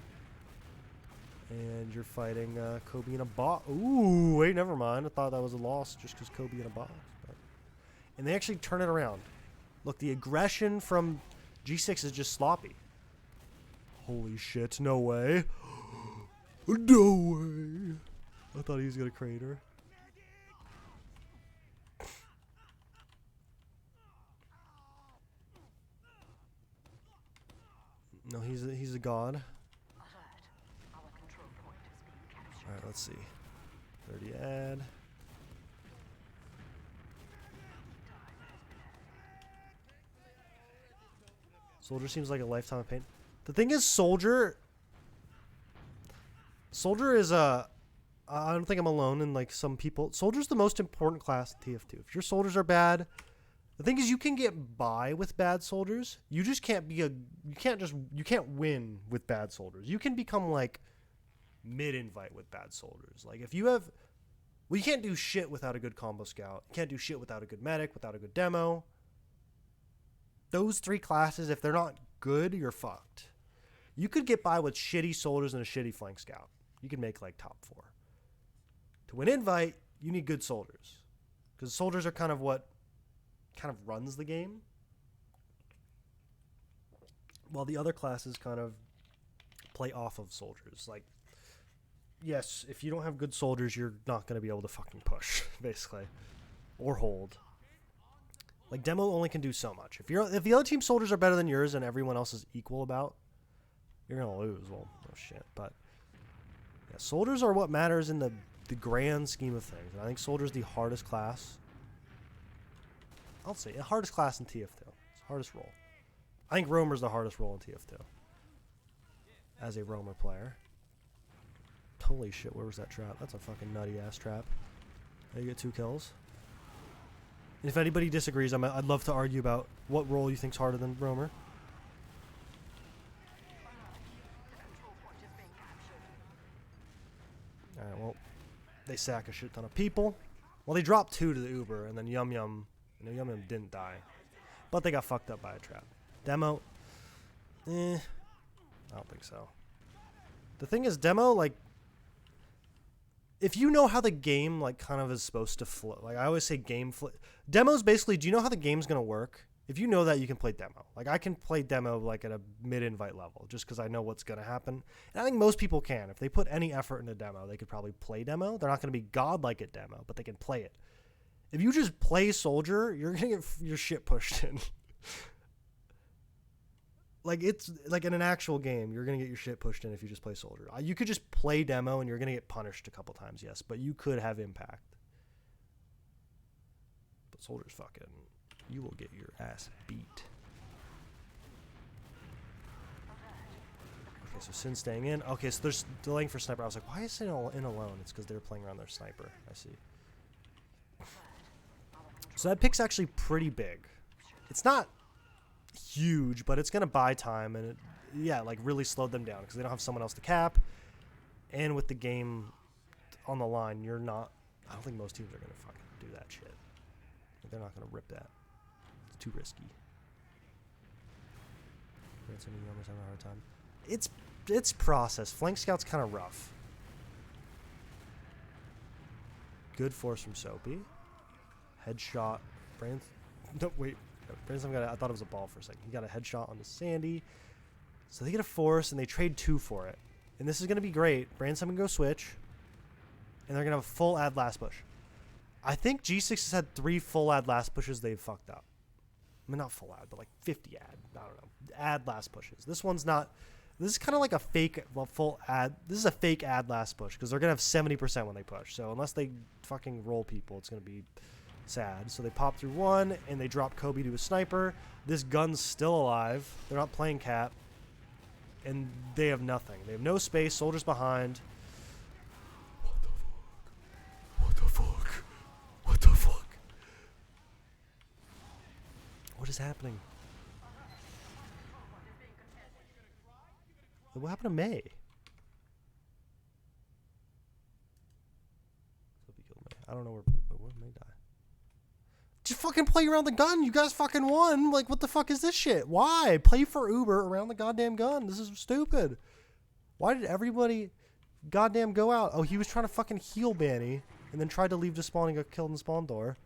And you're fighting Kobe in a box. Ooh, wait, never mind. I thought that was a loss just because Kobe in a box. But. And they actually turn it around. Look, the aggression from G6 is just sloppy. Holy shit, no way. No way. I thought he was going to crater. No, he's a god. Alright, let's see. 30 ad. Soldier seems like a lifetime of pain. The thing is, Soldier is I don't think I'm alone in like some people. Soldier's the most important class in TF2. If your soldiers are bad, the thing is you can get by with bad soldiers. You just can't be you can't win with bad soldiers. You can become like mid-invite with bad soldiers. Like if you have, well, you can't do shit without a good combo scout. You can't do shit without a good medic, without a good demo. Those 3 classes, if they're not good, you're fucked. You could get by with shitty soldiers and a shitty flank scout. You can make like top 4. To win invite, you need good soldiers. Because soldiers are kind of what kind of runs the game. While the other classes kind of play off of soldiers. Like, yes, if you don't have good soldiers, you're not going to be able to fucking push, basically. Or hold. Like, demo only can do so much. If the other team's soldiers are better than yours and everyone else is equal about, you're going to lose. Well, no shit. But, yeah, soldiers are what matters in the grand scheme of things. And I think soldiers the hardest class. I'll say the hardest class in TF2. It's the hardest role. I think Roamer's the hardest role in TF2. As a Roamer player. Holy shit, where was that trap? That's a fucking nutty ass trap. There you get 2 kills. And if anybody disagrees, I'd love to argue about what role you think's harder than Roamer. Alright, well, they sack a shit ton of people. Well, they dropped 2 to the Uber, and then Yum Yum didn't die. But they got fucked up by a trap. Demo, I don't think so. The thing is, Demo, like, if you know how the game, like, kind of is supposed to flow, like, I always say Demo's basically, do you know how the game's going to work? If you know that, you can play Demo. Like, I can play Demo, like, at a mid-invite level, just because I know what's going to happen. And I think most people can. If they put any effort into Demo, they could probably play Demo. They're not going to be godlike at Demo, but they can play it. If you just play Soldier, you're going to get your shit pushed in. Like, it's like in an actual game, you're going to get your shit pushed in if you just play soldier. You could just play demo and you're going to get punished a couple times, yes, but you could have impact. But soldier's fucking, you will get your ass beat. Okay, so Sin staying in. Okay, so there's delaying for sniper. I was like, why is Sin in alone? It's because they're playing around their sniper. I see. So that pick's actually pretty big. It's not huge, but it's going to buy time, and it, yeah, like really slowed them down because they don't have someone else to cap. And with the game on the line, you're not, I don't think most teams are going to fucking do that shit. They're not going to rip that. It's too risky. Ransom and Yoma's having a hard time. It's process. Flank scout's kind of rough. Good force from Soapy. Headshot. Brand. No, wait. Branson got. I thought it was a ball for a second. He got a headshot on the Sandy. So they get a force and they trade 2 for it. And this is going to be great. Branson can go switch. And they're going to have a full ad last push. I think G6 has had 3 full ad last pushes they've fucked up. I mean, not full ad, but like 50 ad. I don't know. Ad last pushes. This one's not. This is kind of like a fake, well, full ad. This is a fake ad last push because they're going to have 70% when they push. So unless they fucking roll people, it's going to be sad. So they pop through 1 and they drop Kobe to a sniper. This gun's still alive. They're not playing cap. And they have nothing. They have no space. Soldiers behind. What the fuck? What the fuck? What is happening? What happened to May? I don't know where May die. Just fucking play around the gun. You guys fucking won. Like, what the fuck is this shit? Why? Play for Uber around the goddamn gun. This is stupid. Why did everybody goddamn go out? Oh, he was trying to fucking heal Banny and then tried to leave the spawn and got killed in the spawn door.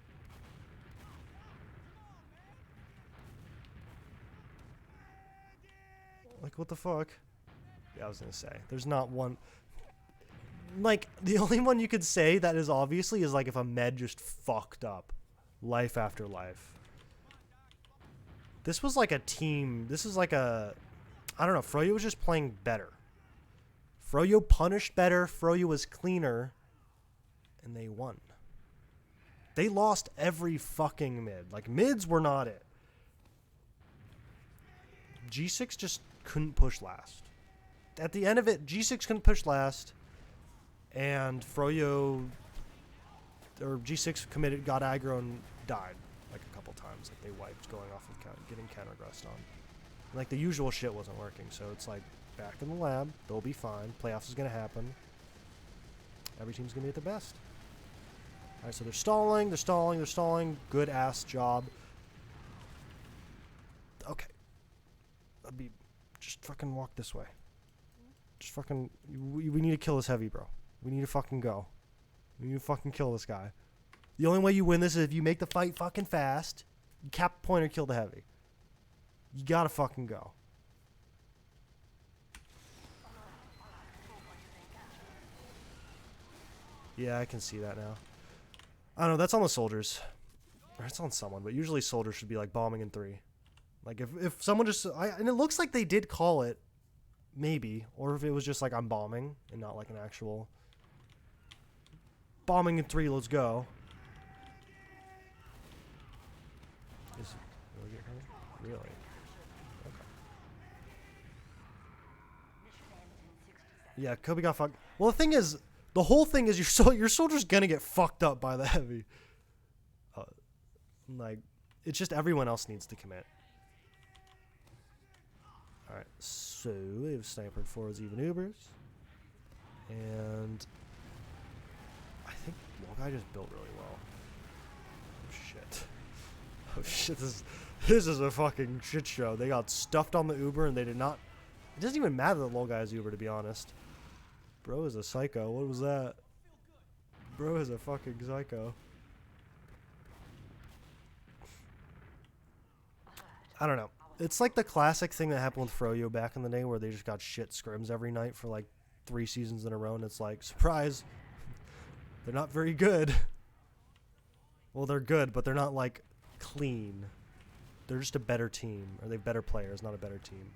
Like, what the fuck? Yeah, I was gonna say. There's not one. Like, the only one you could say that is obviously is like if a med just fucked up. Life after life. This was like a team. This is like a, I don't know. Froyo was just playing better. Froyo punished better. Froyo was cleaner. And they won. They lost every fucking mid. Like, mids were not it. G6 just couldn't push last. At the end of it, G6 couldn't push last. And Froyo, or G6 committed, got aggro and died like a couple times. Like, they wiped going off of getting counter-aggressed on. Like, the usual shit wasn't working. So it's like, back in the lab. They'll be fine. Playoffs is going to happen. Every team's going to be at the best. Alright, so they're stalling. They're stalling. They're stalling. Good-ass job. Okay. That'd be... Just fucking walk this way. Just fucking... We need to kill this heavy, bro. We need to fucking go. We need to fucking kill this guy. The only way you win this is if you make the fight fucking fast. You cap the point or kill the heavy. You gotta fucking go. Yeah, I can see that now. I don't know, that's on the soldiers. Or it's on someone, but usually soldiers should be like bombing in 3. Like if someone just... and it looks like they did call it. Maybe. Or if it was just like I'm bombing and not like an actual... Bombing in 3, let's go. Really? Okay. Yeah, Kobe got fucked. Well, the thing is, the whole thing is your soldier's gonna get fucked up by the heavy. Like, it's just everyone else needs to commit. Alright, so we have sniper forwards, even Ubers. And I think one guy just built really well. Oh shit. Oh shit, this is a fucking shit show. They got stuffed on the Uber and they did not... It doesn't even matter that the little guy is Uber, to be honest. Bro is a psycho. What was that? Bro is a fucking psycho. I don't know. It's like the classic thing that happened with Froyo back in the day where they just got shit scrims every night for like 3 seasons in a row, and it's like, surprise, they're not very good. Well, they're good, but they're not like clean. They're just a better team, or they have better players, not a better team.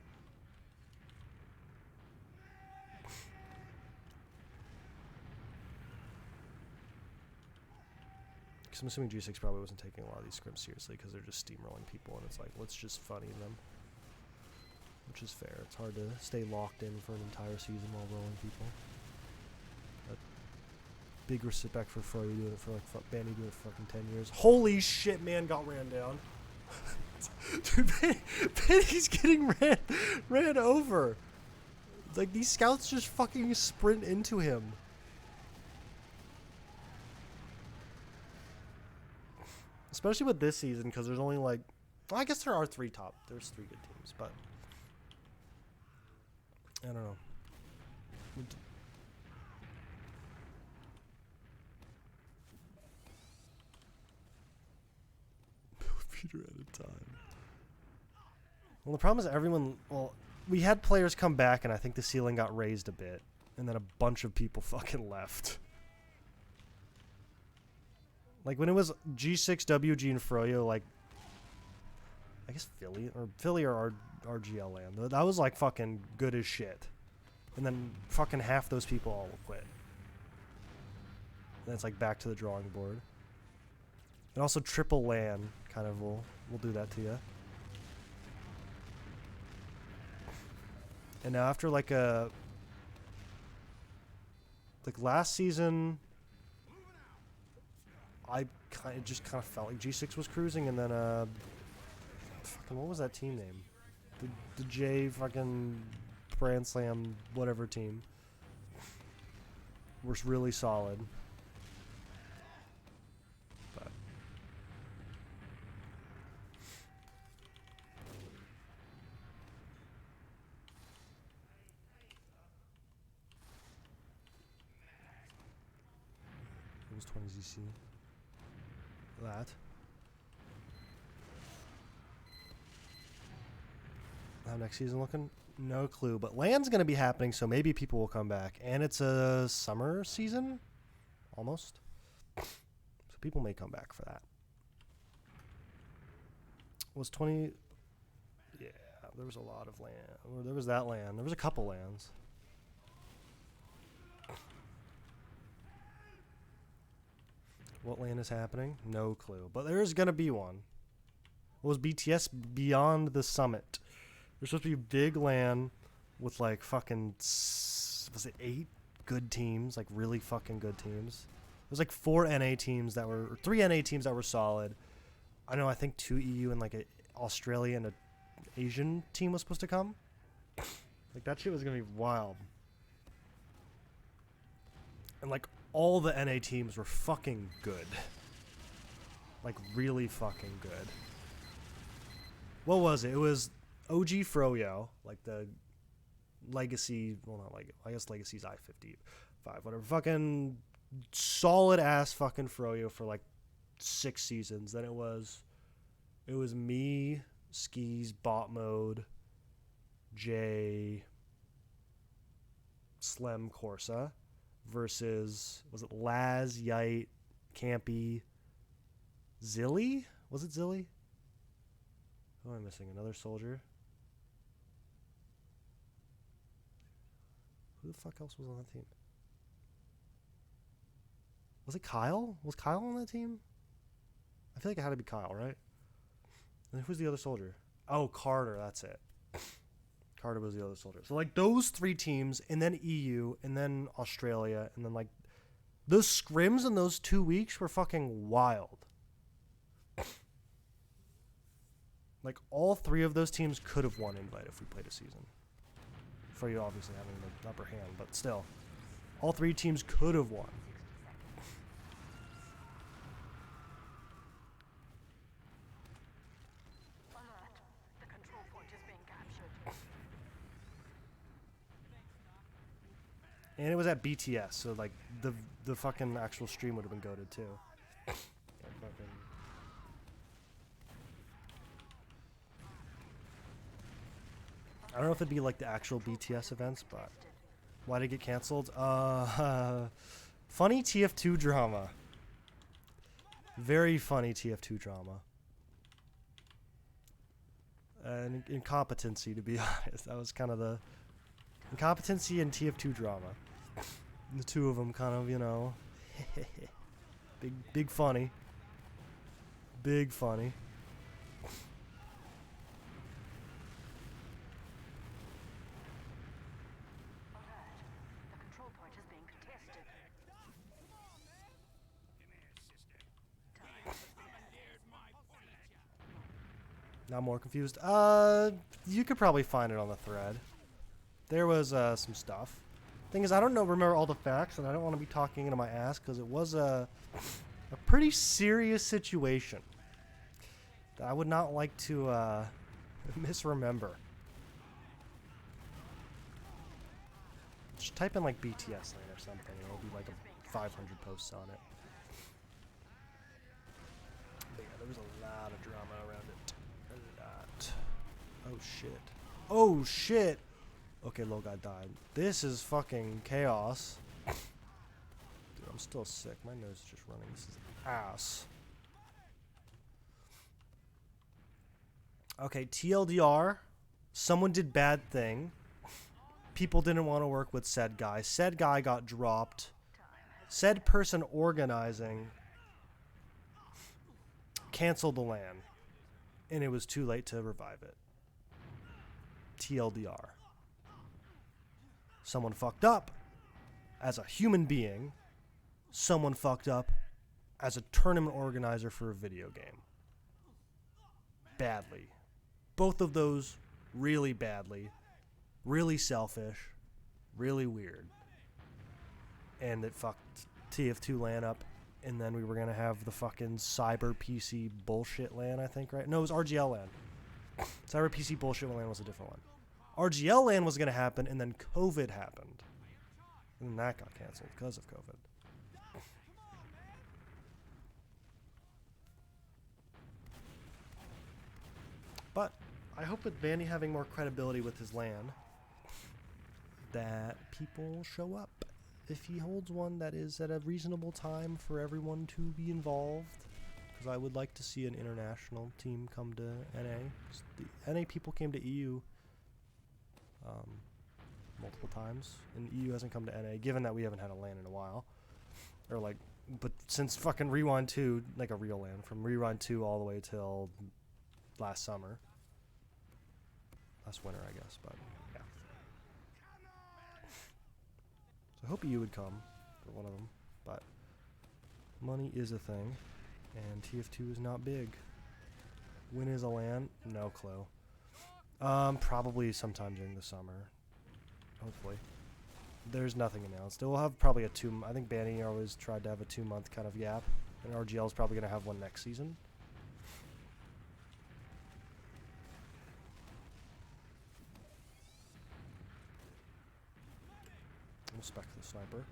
Because I'm assuming G6 probably wasn't taking a lot of these scrims seriously because they're just steamrolling people, and it's like, let's just funny them. Which is fair. It's hard to stay locked in for an entire season while rolling people. But big respect for Froyo doing it for like Banny doing it for fucking 10 years. Holy shit, man got ran down. Dude, Banny's getting ran over. Like, these scouts just fucking sprint into him. Especially with this season, because there's only like, well, I guess there are there's 3 good teams, but I don't know. Millimeter at a time. Well, the problem is we had players come back, and I think the ceiling got raised a bit, and then a bunch of people fucking left. Like, when it was G6, WG, and Froyo, like, I guess Philly or RGL land. That was, like, fucking good as shit. And then fucking half those people all quit. Then it's, like, back to the drawing board. And also triple LAN kind of will do that to you. And now after, like, last season, I just kind of felt like G6 was cruising, and then fucking what was that team name? The J fucking Brand Slam whatever team was really solid. But it was 20 ZC. That. How next season looking? No clue, but LAN's going to be happening, so maybe people will come back. And it's a summer season, almost. So people may come back for that. Was 20... Yeah, there was a lot of LAN. Or there was that LAN. There was a couple LANs. What LAN is happening? No clue. But there is going to be one. What was BTS Beyond the Summit? There's supposed to be a big LAN with like fucking, was it 8 good teams? Like really fucking good teams. There's like 4 NA teams that were, or 3 NA teams that were solid. I know, I think 2 EU and like a Australia and a Asian team was supposed to come. Like that shit was going to be wild. And like all the NA teams were fucking good. Like really fucking good. What was it? It was OG Froyo, like the Legacy, well not like, I guess Legacy's I-55, whatever. Fucking solid ass fucking Froyo for like 6 seasons. Then it was me, Skis, Bot Mode, Jay, Slem, Corsa versus, was it Laz, Yite, Campy, Zilly? Was it Zilly? Who am I missing? Another soldier? Who the fuck else was on that team? Was it Kyle? Was Kyle on that team? I feel like it had to be Kyle, right? And who's the other soldier? Oh, Carter, that's it. Carter was the other soldier. So, like, those 3 teams, and then EU, and then Australia, and then, like, those scrims in those 2 weeks were fucking wild. Like, all 3 of those teams could have won Invite if we played a season. For you obviously having the upper hand, but still. All 3 teams could have won. Alert. The control point is being captured. And it was at BTS, so, like, the fucking actual stream would have been goated, too. Yeah, fucking... I don't know if it'd be like the actual BTS events, but why did it get canceled? Funny TF2 drama. Very funny TF2 drama. And incompetency, to be honest. That was kind of the incompetency and TF2 drama. The 2 of them kind of, you know, big funny. Big funny. The control point is being contested. Now I'm more confused. You could probably find it on the thread. There was some stuff. Thing is, I don't remember all the facts, and I don't want to be talking into my ass because it was a pretty serious situation that I would not like to misremember. Just type in like BTS lane or something, and it'll be like 500 posts on it. But yeah, there was a lot of drama around it. A lot. Oh shit. Oh shit! Okay, low guy died. This is fucking chaos. Dude, I'm still sick. My nose is just running. This is ass. Okay, TLDR. Someone did bad thing. People didn't want to work with said guy. Said guy got dropped. Said person organizing canceled the LAN. And it was too late to revive it. TLDR. Someone fucked up as a human being. Someone fucked up as a tournament organizer for a video game. Badly. Both of those really badly. Really selfish. Really weird. And it fucked TF2 LAN up. And then we were going to have the fucking Cyber PC bullshit LAN, I think, right? No, it was RGL LAN. Cyber PC bullshit LAN was a different one. RGL LAN was going to happen, and then COVID happened. And then that got canceled because of COVID. But I hope with Vandy having more credibility with his LAN, that people show up. If he holds one that is at a reasonable time for everyone to be involved. Because I would like to see an international team come to NA. The NA people came to EU multiple times, and EU hasn't come to NA, given that we haven't had a LAN in a while. Or like, but since fucking Rewind 2, like a real LAN, from Rewind 2 all the way till last summer. Last winter, I guess, but yeah. So I hope EU would come for one of them, but money is a thing, and TF2 is not big. When is a LAN? No clue. Probably sometime during the summer. Hopefully. There's nothing announced. It will have probably a I think Banny always tried to have a 2-month kind of gap, and RGL is probably going to have one next season. Respect the sniper.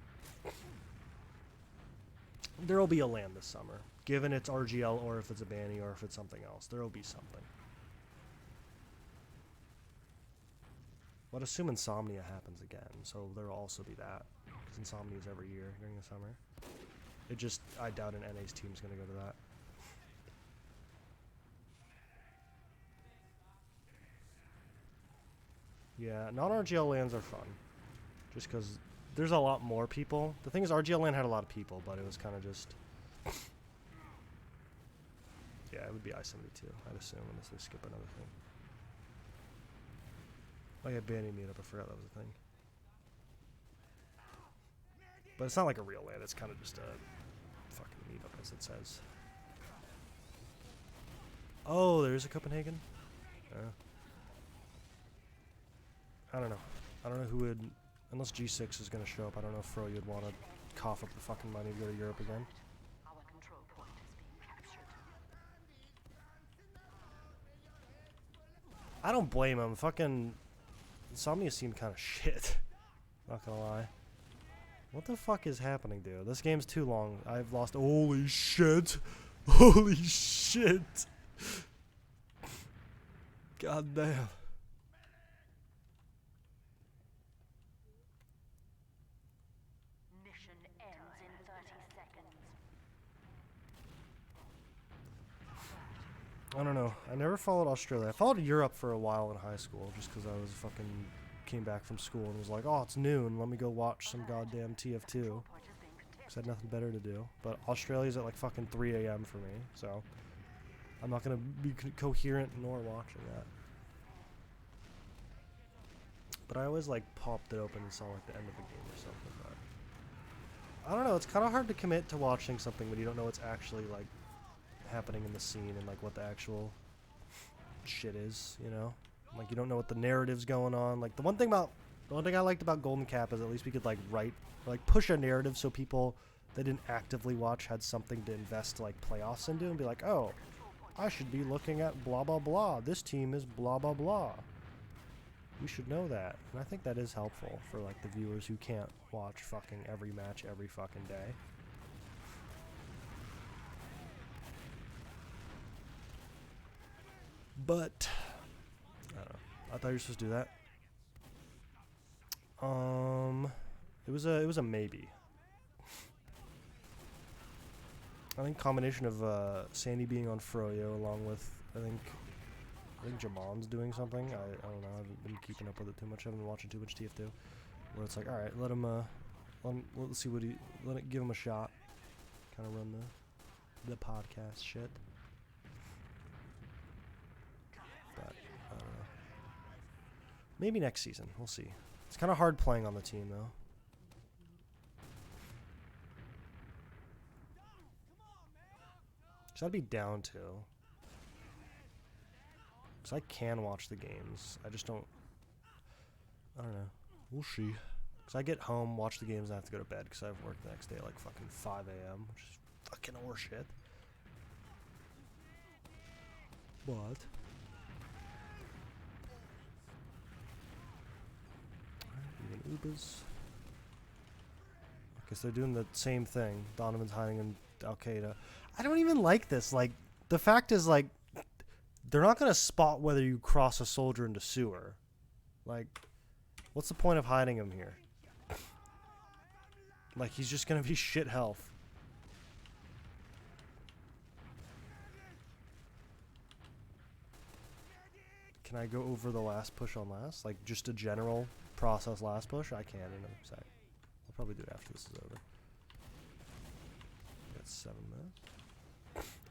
There will be a LAN this summer, given it's RGL or if it's a Banny or if it's something else. There will be something. But assume Insomnia happens again, so there will also be that. Because Insomnia is every year during the summer. It just, I doubt an NA's team's going to go to that. Yeah, non-RGL LANs are fun. Just because there's a lot more people. The thing is, RGL LAN had a lot of people, but it was kind of just... Yeah, it would be I-72, I'd assume, unless they skip another thing. Oh yeah, Banny meetup, I forgot that was a thing. But it's not like a real LAN, it's kind of just a fucking meetup, as it says. Oh, there's a Copenhagen? I don't know. I don't know who would... Unless G6 is going to show up, I don't know if Froyo would want to cough up the fucking money to go to Europe again. Our control point is being captured. I don't blame him. Fucking... Insomnia seemed kind of shit. Not gonna lie. What the fuck is happening, dude? This game's too long. I've lost... Holy shit! Holy shit! God damn. Mission ends in 30 seconds. I don't know. I never followed Australia. I followed Europe for a while in high school just because I was fucking... Came back from school and was like, oh, it's noon. Let me go watch some goddamn TF2. Point is being Because I had nothing better to do. But Australia's at like fucking 3 a.m. for me, so... I'm not gonna be coherent nor watching that. But I always like popped it open and saw like the end of the game or something. But I don't know. It's kind of hard to commit to watching something when you don't know what's actually like happening in the scene and like what the actual shit is. You know, like you don't know what the narrative's going on. Like the one thing I liked about Golden Cap is at least we could like write, like push a narrative so people that didn't actively watch had something to invest like playoffs into and be like, oh, I should be looking at blah blah blah. This team is blah blah blah. You should know that. And I think that is helpful for like the viewers who can't watch fucking every match every fucking day. But I don't know. I thought you were supposed to do that. It was a maybe. I think combination of Sandy being on Froyo along with I think Jamon's doing something. I don't know. I haven't been keeping up with it too much. I haven't been watching too much TF2. Where it's like, all right, let's see what give him a shot. Kind of run the podcast shit. But I don't know. Maybe next season. We'll see. It's kind of hard playing on the team though. So I'd be down to. Because I can watch the games. I just don't. I don't know. We'll see. Because I get home, watch the games, and I have to go to bed because I have work the next day at like fucking 5 a.m., which is fucking horseshit. But. Even Ubers. I guess they're doing the same thing. Donovan's hiding in Al Qaeda. I don't even like this. Like, the fact is, like, they're not going to spot whether you cross a soldier into sewer. Like, what's the point of hiding him here? Like, he's just going to be shit health. Can I go over the last push on last? Like, just a general process last push? I can in a sec. I'll probably do it after this is over. That's 7 minutes.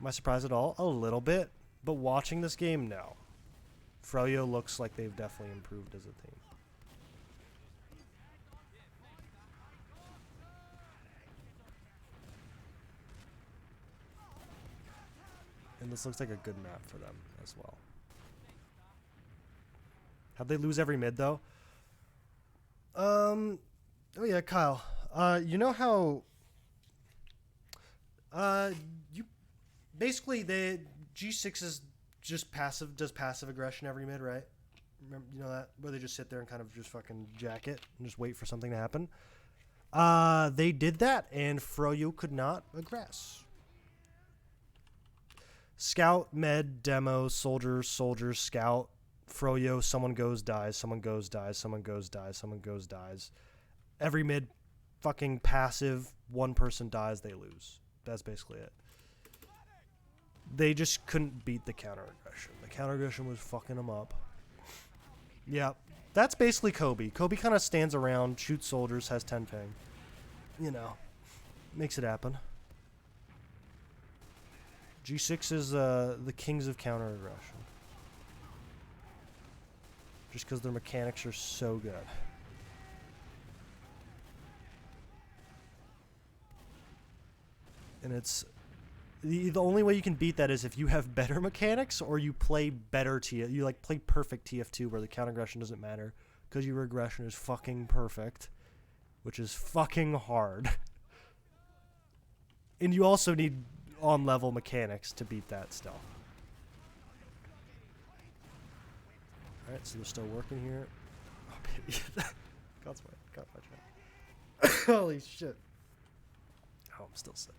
Am I surprised at all? A little bit. But watching this game, no. Froyo looks like they've definitely improved as a team. And this looks like a good map for them as well. How'd they lose every mid, though? Oh yeah, Kyle. You know how... you... Basically, the G6 is just passive, does passive aggression every mid, right? Remember, you know that? Where they just sit there and kind of just fucking jack it and just wait for something to happen. They did that, and Froyo could not aggress. Scout, med, demo, soldier, scout, Froyo, someone goes, dies, someone goes, dies, someone goes, dies, someone goes, dies. Every mid fucking passive, one person dies, they lose. That's basically it. They just couldn't beat the counter aggression. The counter aggression was fucking them up. Yeah, that's basically Kobe. Kobe kind of stands around, shoots soldiers, has 10 ping. You know, makes it happen. G6 is the kings of counter aggression. Just because their mechanics are so good. And it's... The only way you can beat that is if you have better mechanics or you play better you like play perfect TF2 where the counter aggression doesn't matter because your aggression is fucking perfect, which is fucking hard. And you also need on level mechanics to beat that still. Alright, so they're still working here. Oh, baby. Got my chat. Holy shit. Oh, I'm still sick.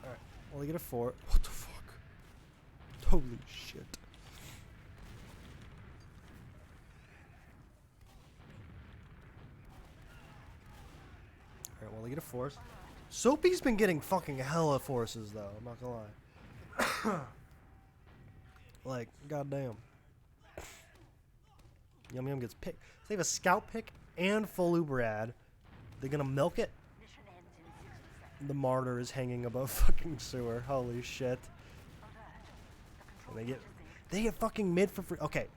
Alright, well, they get a 4. What the fuck? Holy shit. Alright, well, they get a force. Soapy's been getting fucking hella forces, though. I'm not gonna lie. Like, goddamn. Yum Yum gets picked. So they have a scout pick and full Uberad. They're gonna milk it. Mission ends in 60 seconds. The martyr is hanging above fucking sewer. Holy shit. Alert. They get fucking mid for free. Okay.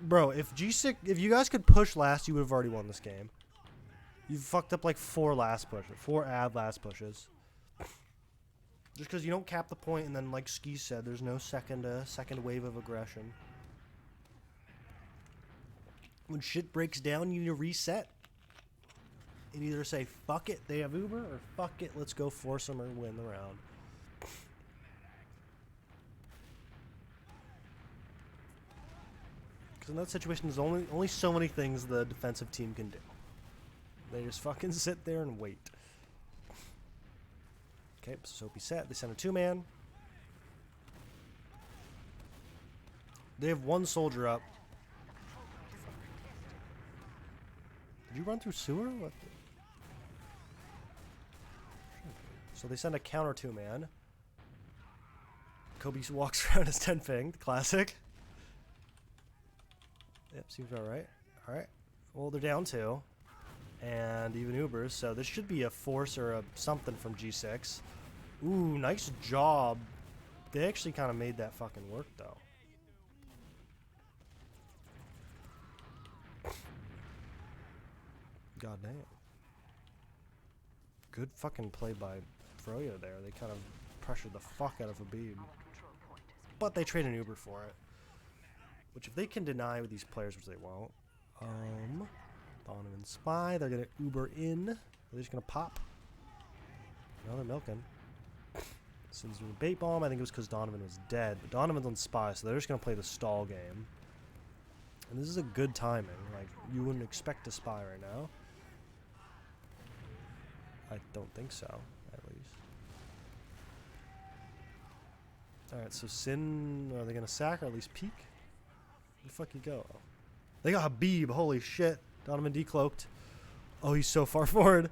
Bro, if you guys could push last, you would have already won this game. You fucked up like 4 ad last pushes. Just because you don't cap the point, and then like Ski said, there's no second wave of aggression. When shit breaks down, you need to reset. And either say, fuck it, they have Uber, or fuck it, let's go force them or win the round. Because in that situation, there's only so many things the defensive team can do. They just fucking sit there and wait. Okay, so Soapy set. They send a 2-man. They have 1 soldier up. Did you run through sewer? What the? So they send a counter 2-man. Kobe walks around as 10-finged. Classic. Yep, seems about right. Alright. Well, they're down 2. And even Ubers, so this should be a force or a something from G6. Ooh, nice job. They actually kind of made that fucking work, though. God damn. Good fucking play by Froyo there. They kind of pressured the fuck out of Habib. But they trade an Uber for it. Which if they can deny with these players, which they won't. Donovan spy. They're gonna Uber in. They're just gonna pop. No, they're milking. Sin's doing a bait bomb. I think it was because Donovan was dead. But Donovan's on spy, so they're just gonna play the stall game. And this is a good timing. Like, you wouldn't expect to spy right now. I don't think so, at least. Alright, so Sin, are they gonna sack or at least peek? Where the fuck you go? Oh. They got Habib, holy shit. Donovan decloaked. Oh, he's so far forward.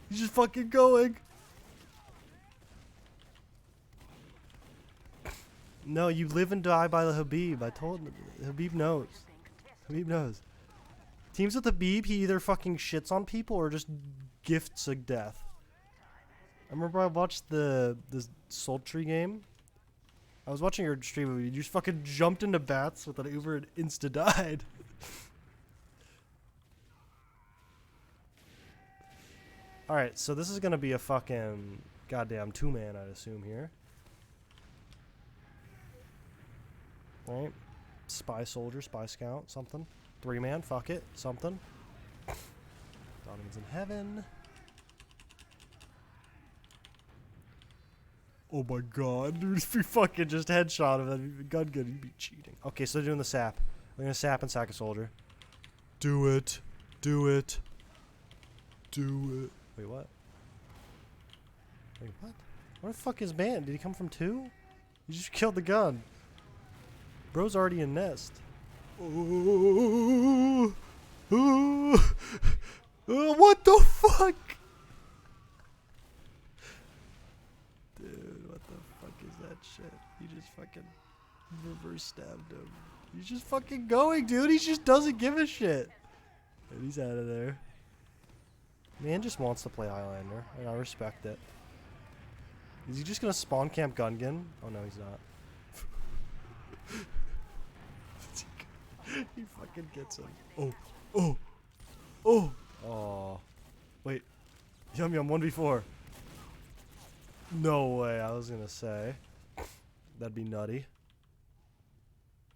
He's just fucking going. No, you live and die by the Habib. I told him. Habib knows. Habib knows. Teams with Habib, he either fucking shits on people or just gifts a death. I remember I watched this Sultry game. I was watching your stream of you. You just fucking jumped into bats with an Uber and insta died. Alright, so this is gonna be a fucking goddamn 2-man, I'd assume, here. Alright. Spy soldier, spy scout, something. 3-man, fuck it, something. Donovan's in heaven. Oh my god, dude, if we fucking just headshot him, that'd be gun good, he'd be cheating. Okay, so they're doing the sap. They're gonna sap and sack a soldier. Do it. Do it. Do it. Wait, what? Wait, what? Where the fuck is Man? Did he come from 2? You just killed the gun. Bro's already in nest. Oh, what the fuck? Dude, what the fuck is that shit? You just fucking reverse stabbed him. He's just fucking going, dude. He just doesn't give a shit. And he's out of there. Man just wants to play Highlander, and I respect it. Is he just gonna spawn camp Gungan? Oh no, he's not. He fucking gets him. Oh, oh, oh, oh. Wait, Yum Yum 1v4. No way. I was gonna say that'd be nutty.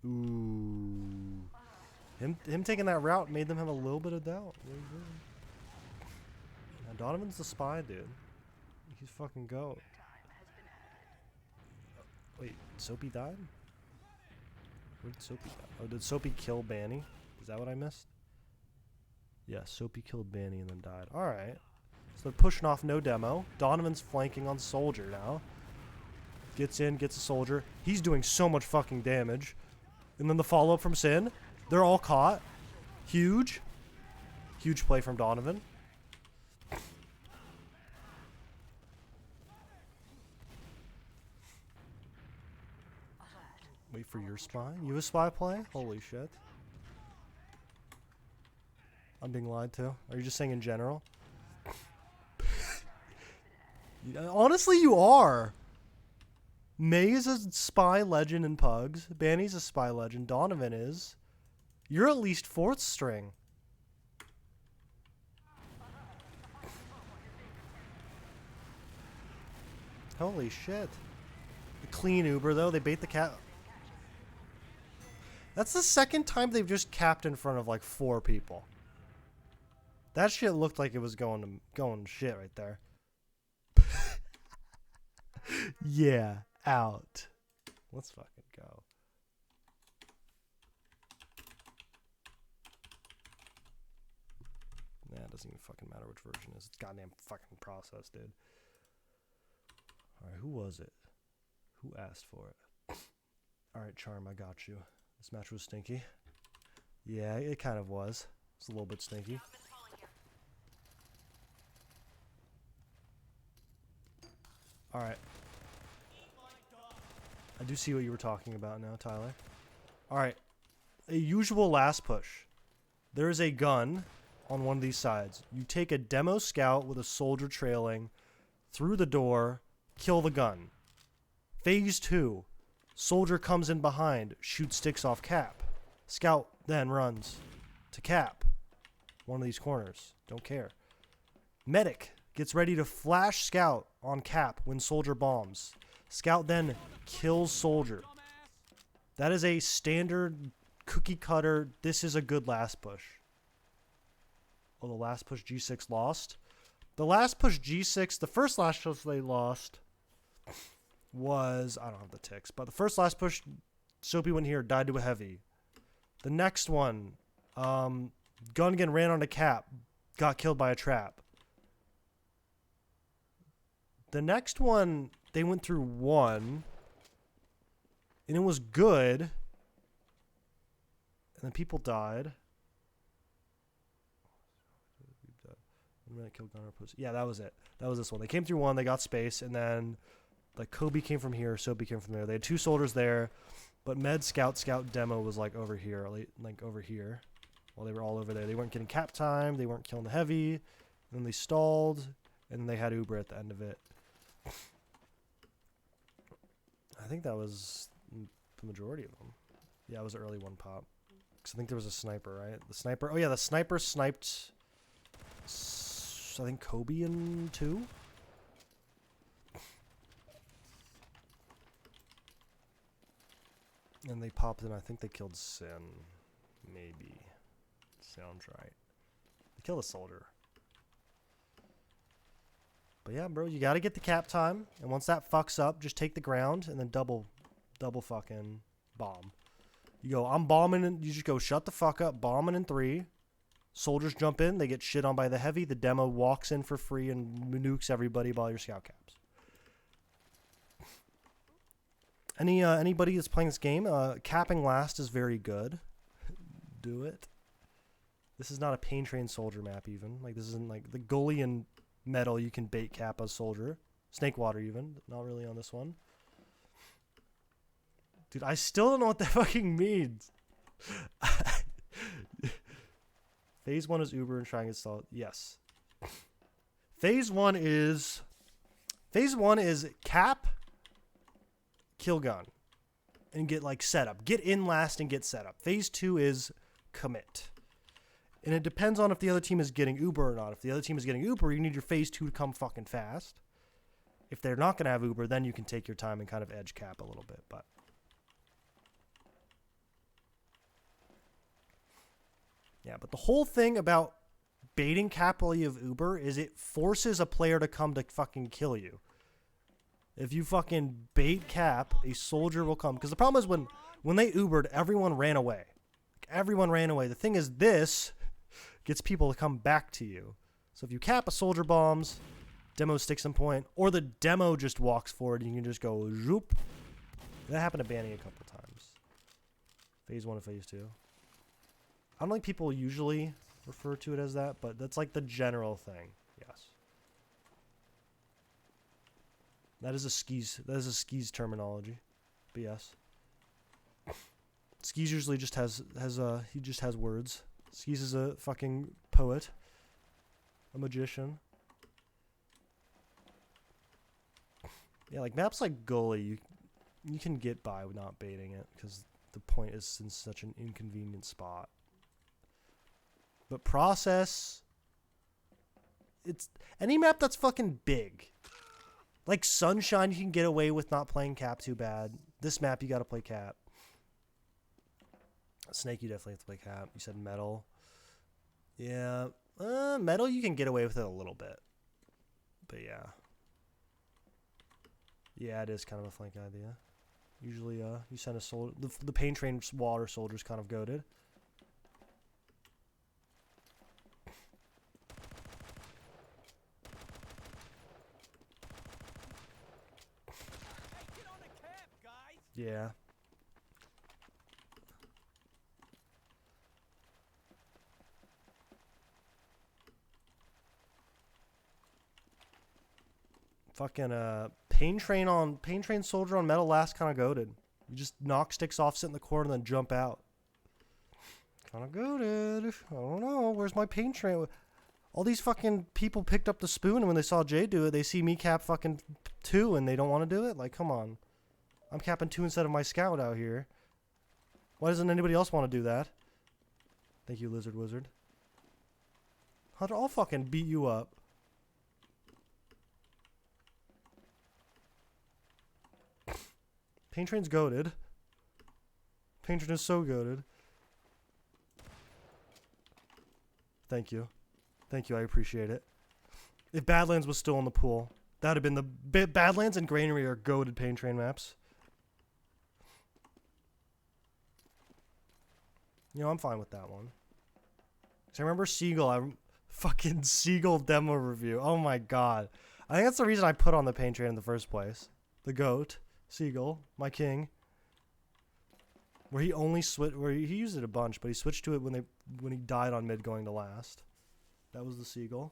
Ooh, him taking that route made them have a little bit of doubt. Now Donovan's the spy, dude. He's fucking goat. Wait, Soapy died? Where did Soapy die? Oh, did Soapy kill Banny? Is that what I missed? Yeah, Soapy killed Banny and then died. Alright. So they're pushing off no demo. Donovan's flanking on Soldier now. Gets in, gets a Soldier. He's doing so much fucking damage. And then the follow-up from Sin. They're all caught. Huge. Huge play from Donovan. Wait for your spy? You have a spy play? Holy shit. I'm being lied to. Are you just saying in general? Honestly, you are. May is a spy legend in Pugs. Banny's a spy legend. Donovan is. You're at least 4th string. Holy shit. The clean Uber, though. They bait the cat. That's the second time they've just capped in front of like 4 people. That shit looked like it was going shit right there. Yeah, out. Let's fucking go. Nah, it doesn't even fucking matter which version it is. It's goddamn fucking process, dude. Alright, who was it? Who asked for it? Alright, Charm, I got you. This match was stinky. Yeah, it kind of was. It's a little bit stinky. Alright. I do see what you were talking about now, Tyler. Alright. A usual last push. There is a gun on one of these sides. You take a demo scout with a soldier trailing through the door, kill the gun. Phase 2. Soldier comes in behind, shoots sticks off cap. Scout then runs to cap. One of these corners. Don't care. Medic gets ready to flash scout on cap when soldier bombs. Scout then kills soldier. That is a standard cookie cutter. This is a good last push. Oh, the last push G6 lost. The last push G6, the first last push they lost was, I don't have the ticks, but the first last push, Soapy went here, died to a heavy. The next one, Gungan ran on a cap, got killed by a trap. The next one, they went through 1, and it was good, and then people died. Yeah, that was it. That was this one. They came through 1, they got space, and then like Kobe came from here, Soapy came from there. They had 2 soldiers there, but Med Scout demo was like over here, like over here. Well, they were all over there. They weren't getting cap time. They weren't killing the heavy. And then they stalled, and then they had Uber at the end of it. I think that was the majority of them. Yeah, it was an early 1 pop. Because I think there was a sniper, right? The sniper. Oh yeah, the sniper sniped. I think Kobe in 2. And they popped in. I think they killed Sin. Maybe. Sounds right. They killed a soldier. But yeah, bro, you gotta get the cap time. And once that fucks up, just take the ground and then double fucking bomb. You go, I'm bombing, and you just go, shut the fuck up, bombing in 3. Soldiers jump in, they get shit on by the heavy. The demo walks in for free and nukes everybody by your scout caps. Anybody that's playing this game, capping last is very good. Do it. This is not a pain train soldier map even. Like this isn't like the goalie and metal you can bait cap as soldier. Snake water even, but not really on this one. Dude, I still don't know what that fucking means. Phase 1 is Uber and trying to install it. Yes. Phase 1 is cap, kill gun, and get like setup. Get in last and get set up. Phase 2 is commit. And it depends on if the other team is getting Uber or not. If the other team is getting Uber, you need your phase 2 to come fucking fast. If they're not going to have Uber, then you can take your time and kind of edge cap a little bit. But yeah, but the whole thing about baiting cap while you have Uber is it forces a player to come to fucking kill you. If you fucking bait cap, a soldier will come. Because the problem is when they Ubered, everyone ran away. Everyone ran away. The thing is, this gets people to come back to you. So if you cap a soldier bombs, demo sticks in point, or the demo just walks forward, you can just go zoop. That happened to Banny a couple times. Phase 1 and phase 2. I don't think people usually refer to it as that, but that's like the general thing. Yes. That is a skis terminology. But yes. Skis usually just has words. Skis is a fucking poet, a magician. Yeah, like maps like Gully, you can get by with not baiting it because the point is in such an inconvenient spot. But Process, it's any map that's fucking big. Like Sunshine, you can get away with not playing cap too bad. This map, you gotta play cap. Snake, you definitely have to play cap. You said Metal. Yeah, Metal, you can get away with it a little bit. But yeah. Yeah, it is kind of a flank idea. Usually, you send a soldier. The pain train water soldier's kind of goated. Yeah. Fucking pain train soldier on metal last kind of goated. You just knock sticks off, sit in the corner, and then jump out. Kind of goated. I don't know. Where's my pain train? All these fucking people picked up the spoon, and when they saw Jay do it, they see me cap fucking 2, and they don't want to do it. Like, come on. I'm capping 2 instead of my scout out here. Why doesn't anybody else want to do that? Thank you, Lizard Wizard. I'll fucking beat you up. Pain Train's goated. Pain Train is so goated. Thank you. Thank you, I appreciate it. If Badlands was still in the pool, that would have been the... Badlands and Granary are goated Pain Train maps. You know, I'm fine with that one. Because I remember Seagull, fucking Seagull demo review. Oh my god. I think that's the reason I put on the Pain Train in the first place. The GOAT. Seagull, my king. Where he only where he used it a bunch, but he switched to it when he died on mid going to last. That was the Seagull.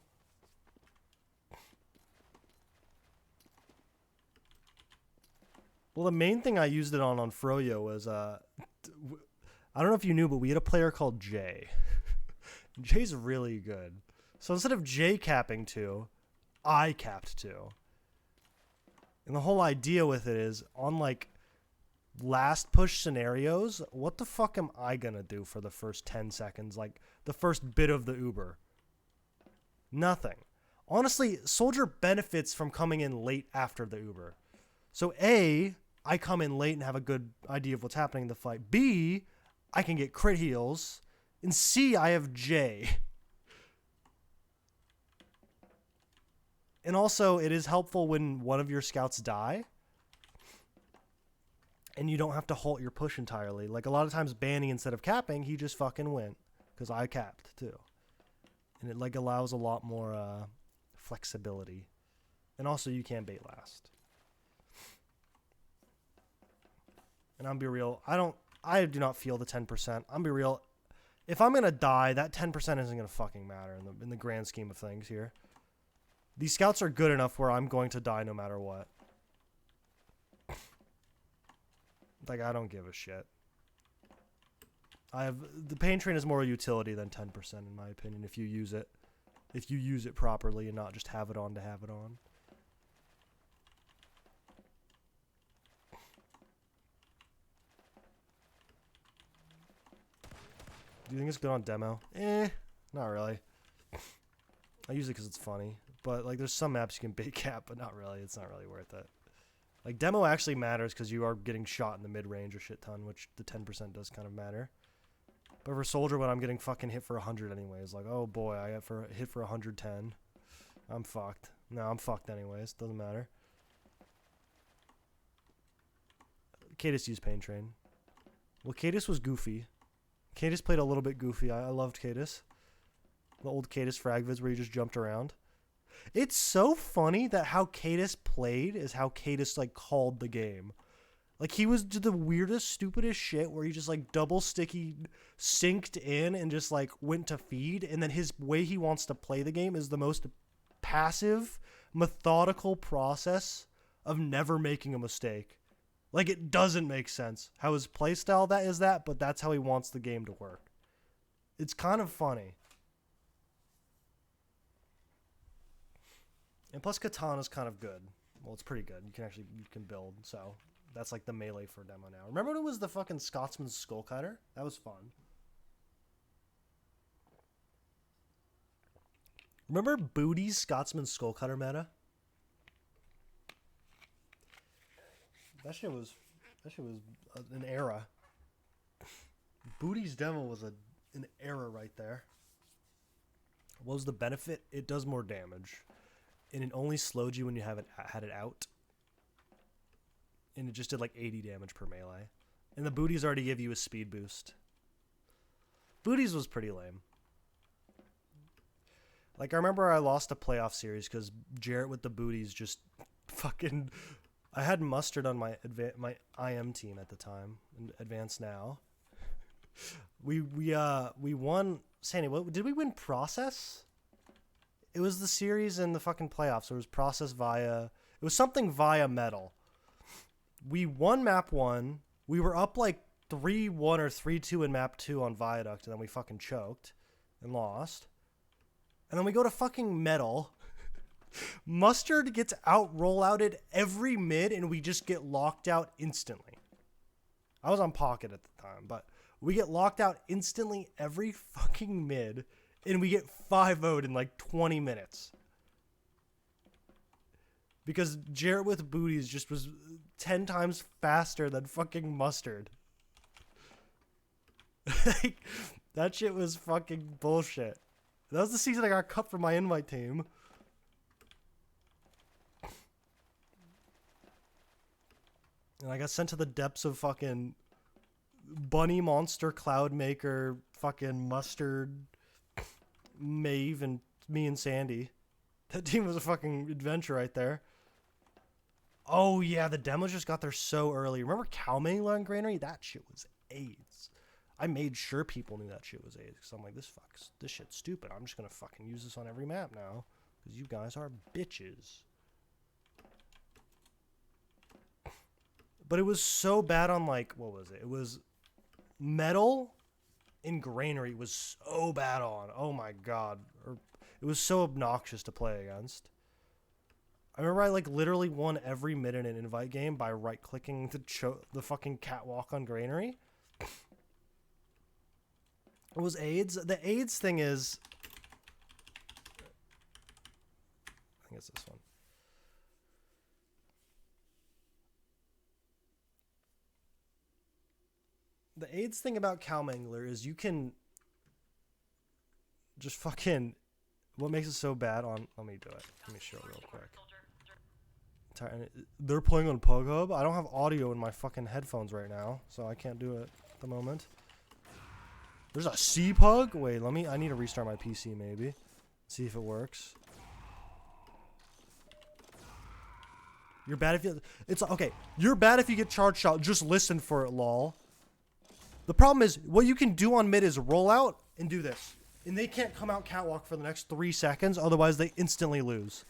Well, the main thing I used it on Froyo was I don't know if you knew, but we had a player called Jay. Jay's really good. So instead of Jay capping 2, I capped 2. And the whole idea with it is, on like last push scenarios, what the fuck am I gonna do for the first 10 seconds? Like the first bit of the Uber? Nothing. Honestly, Soldier benefits from coming in late after the Uber. So A, I come in late and have a good idea of what's happening in the fight. B, I can get crit heals. And C, I have J. And also, it is helpful when one of your scouts die. And you don't have to halt your push entirely. Like, a lot of times, banning instead of capping, he just fucking went. Because I capped, too. And it, like, allows a lot more flexibility. And also, you can bait last. And I'll be real, I do not feel the 10%. I'll be real, if I'm going to die, that 10% isn't going to fucking matter in the grand scheme of things here. These scouts are good enough where I'm going to die no matter what. Like, I don't give a shit. The pain train is more utility than 10% in my opinion if you use it. If you use it properly and not just have it on to have it on. Do you think it's good on demo? Not really. I use it because it's funny. But, like, there's some maps you can bait cap, but not really. It's not really worth it. Like, demo actually matters because you are getting shot in the mid-range a shit ton, which the 10% does kind of matter. But for Soldier, when I'm getting fucking hit for 100 anyways, like, oh boy, I got hit for 110. I'm fucked. No, I'm fucked anyways. Doesn't matter. Cadis used Pain Train. Well, Cadis was goofy. Cadis played a little bit goofy. I loved Cadis. The old Cadis frag vids where he just jumped around. It's so funny that how Cadis played is how Cadis, like, called the game. Like, he was the weirdest, stupidest shit where he just, like, double sticky synced in and just, like, went to feed. And then his way he wants to play the game is the most passive, methodical process of never making a mistake. Like, it doesn't make sense how his playstyle but that's how he wants the game to work. It's kind of funny. And plus Katana's kind of good. Well, it's pretty good. You can build, so that's like the melee for demo now. Remember when it was the fucking Scotsman's Skull Cutter? That was fun. Remember Booty's Scotsman's Skull Cutter meta? That shit was an era. Booty's demo was an era right there. What was the benefit? It does more damage. And it only slowed you when you had it out. And it just did like 80 damage per melee. And the booties already give you a speed boost. Booties was pretty lame. Like, I remember I lost a playoff series because Jarrett with the booties just fucking... I had Mustard on my IM team at the time, Advanced Now. We won... Sandy, what did we win? Process? It was the series in the fucking playoffs. So it was Process via... It was something via Metal. We won map 1. We were up like 3-1 or 3-2 in map 2 on Viaduct, and then we fucking choked and lost. And then we go to fucking Metal. Mustard gets out-rollouted every mid, and we just get locked out instantly. I was on Pocket at the time, but we get locked out instantly every fucking mid, and we get 5-0'd in like 20 minutes. Because Jarrett with booties just was 10 times faster than fucking Mustard. Like, that shit was fucking bullshit. That was the season I got cut from my invite team. And I got sent to the depths of fucking Bunny Monster, Cloudmaker, fucking Mustard, Maeve, and me and Sandy. That team was a fucking adventure right there. Oh yeah, the demos just got there so early. Remember Cowmangler on Granary? That shit was AIDS. I made sure people knew that shit was AIDS because I'm like, this shit's stupid. I'm just gonna fucking use this on every map now because you guys are bitches. But it was so bad on like, what was it? It was Metal and Granary was so bad on. Oh my god. It was so obnoxious to play against. I remember I like literally won every mid in an invite game by right clicking the fucking catwalk on Granary. It was AIDS. The AIDS thing is, I think it's this one. The AIDS thing about Cowmangler is you can just fucking... What makes it so bad on... Let me do it. Let me show it real quick. They're playing on PugHub. I don't have audio in my fucking headphones right now, so I can't do it at the moment. There's a C-Pug? Wait, I need to restart my PC maybe. See if it works. You're bad if you... It's okay. You're bad if you get charge shot. Just listen for it, lol. The problem is, what you can do on mid is roll out and do this. And they can't come out catwalk for the next 3 seconds, otherwise they instantly lose.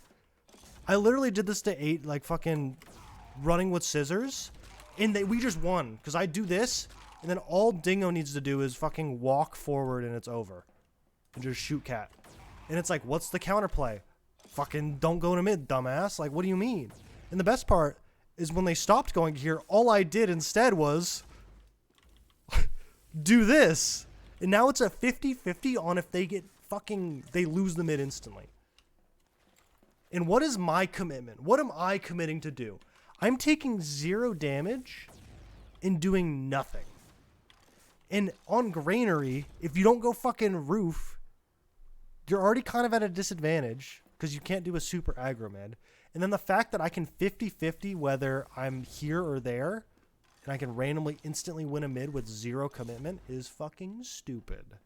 I literally did this to 8, like fucking running with scissors. And we just won. Because I do this, and then all Dingo needs to do is fucking walk forward and it's over. And just shoot cat. And it's like, what's the counterplay? Fucking don't go to mid, dumbass. Like, what do you mean? And the best part is when they stopped going here, all I did instead was... do this. And now it's a 50-50 on if they they lose the mid instantly. And what is my commitment? What am I committing to do? I'm taking 0 damage and doing nothing. And on Granary, if you don't go fucking roof, you're already kind of at a disadvantage because you can't do a super aggro mid. And then the fact that I can 50-50 whether I'm here or there, and I can randomly instantly win a mid with 0 commitment is fucking stupid. And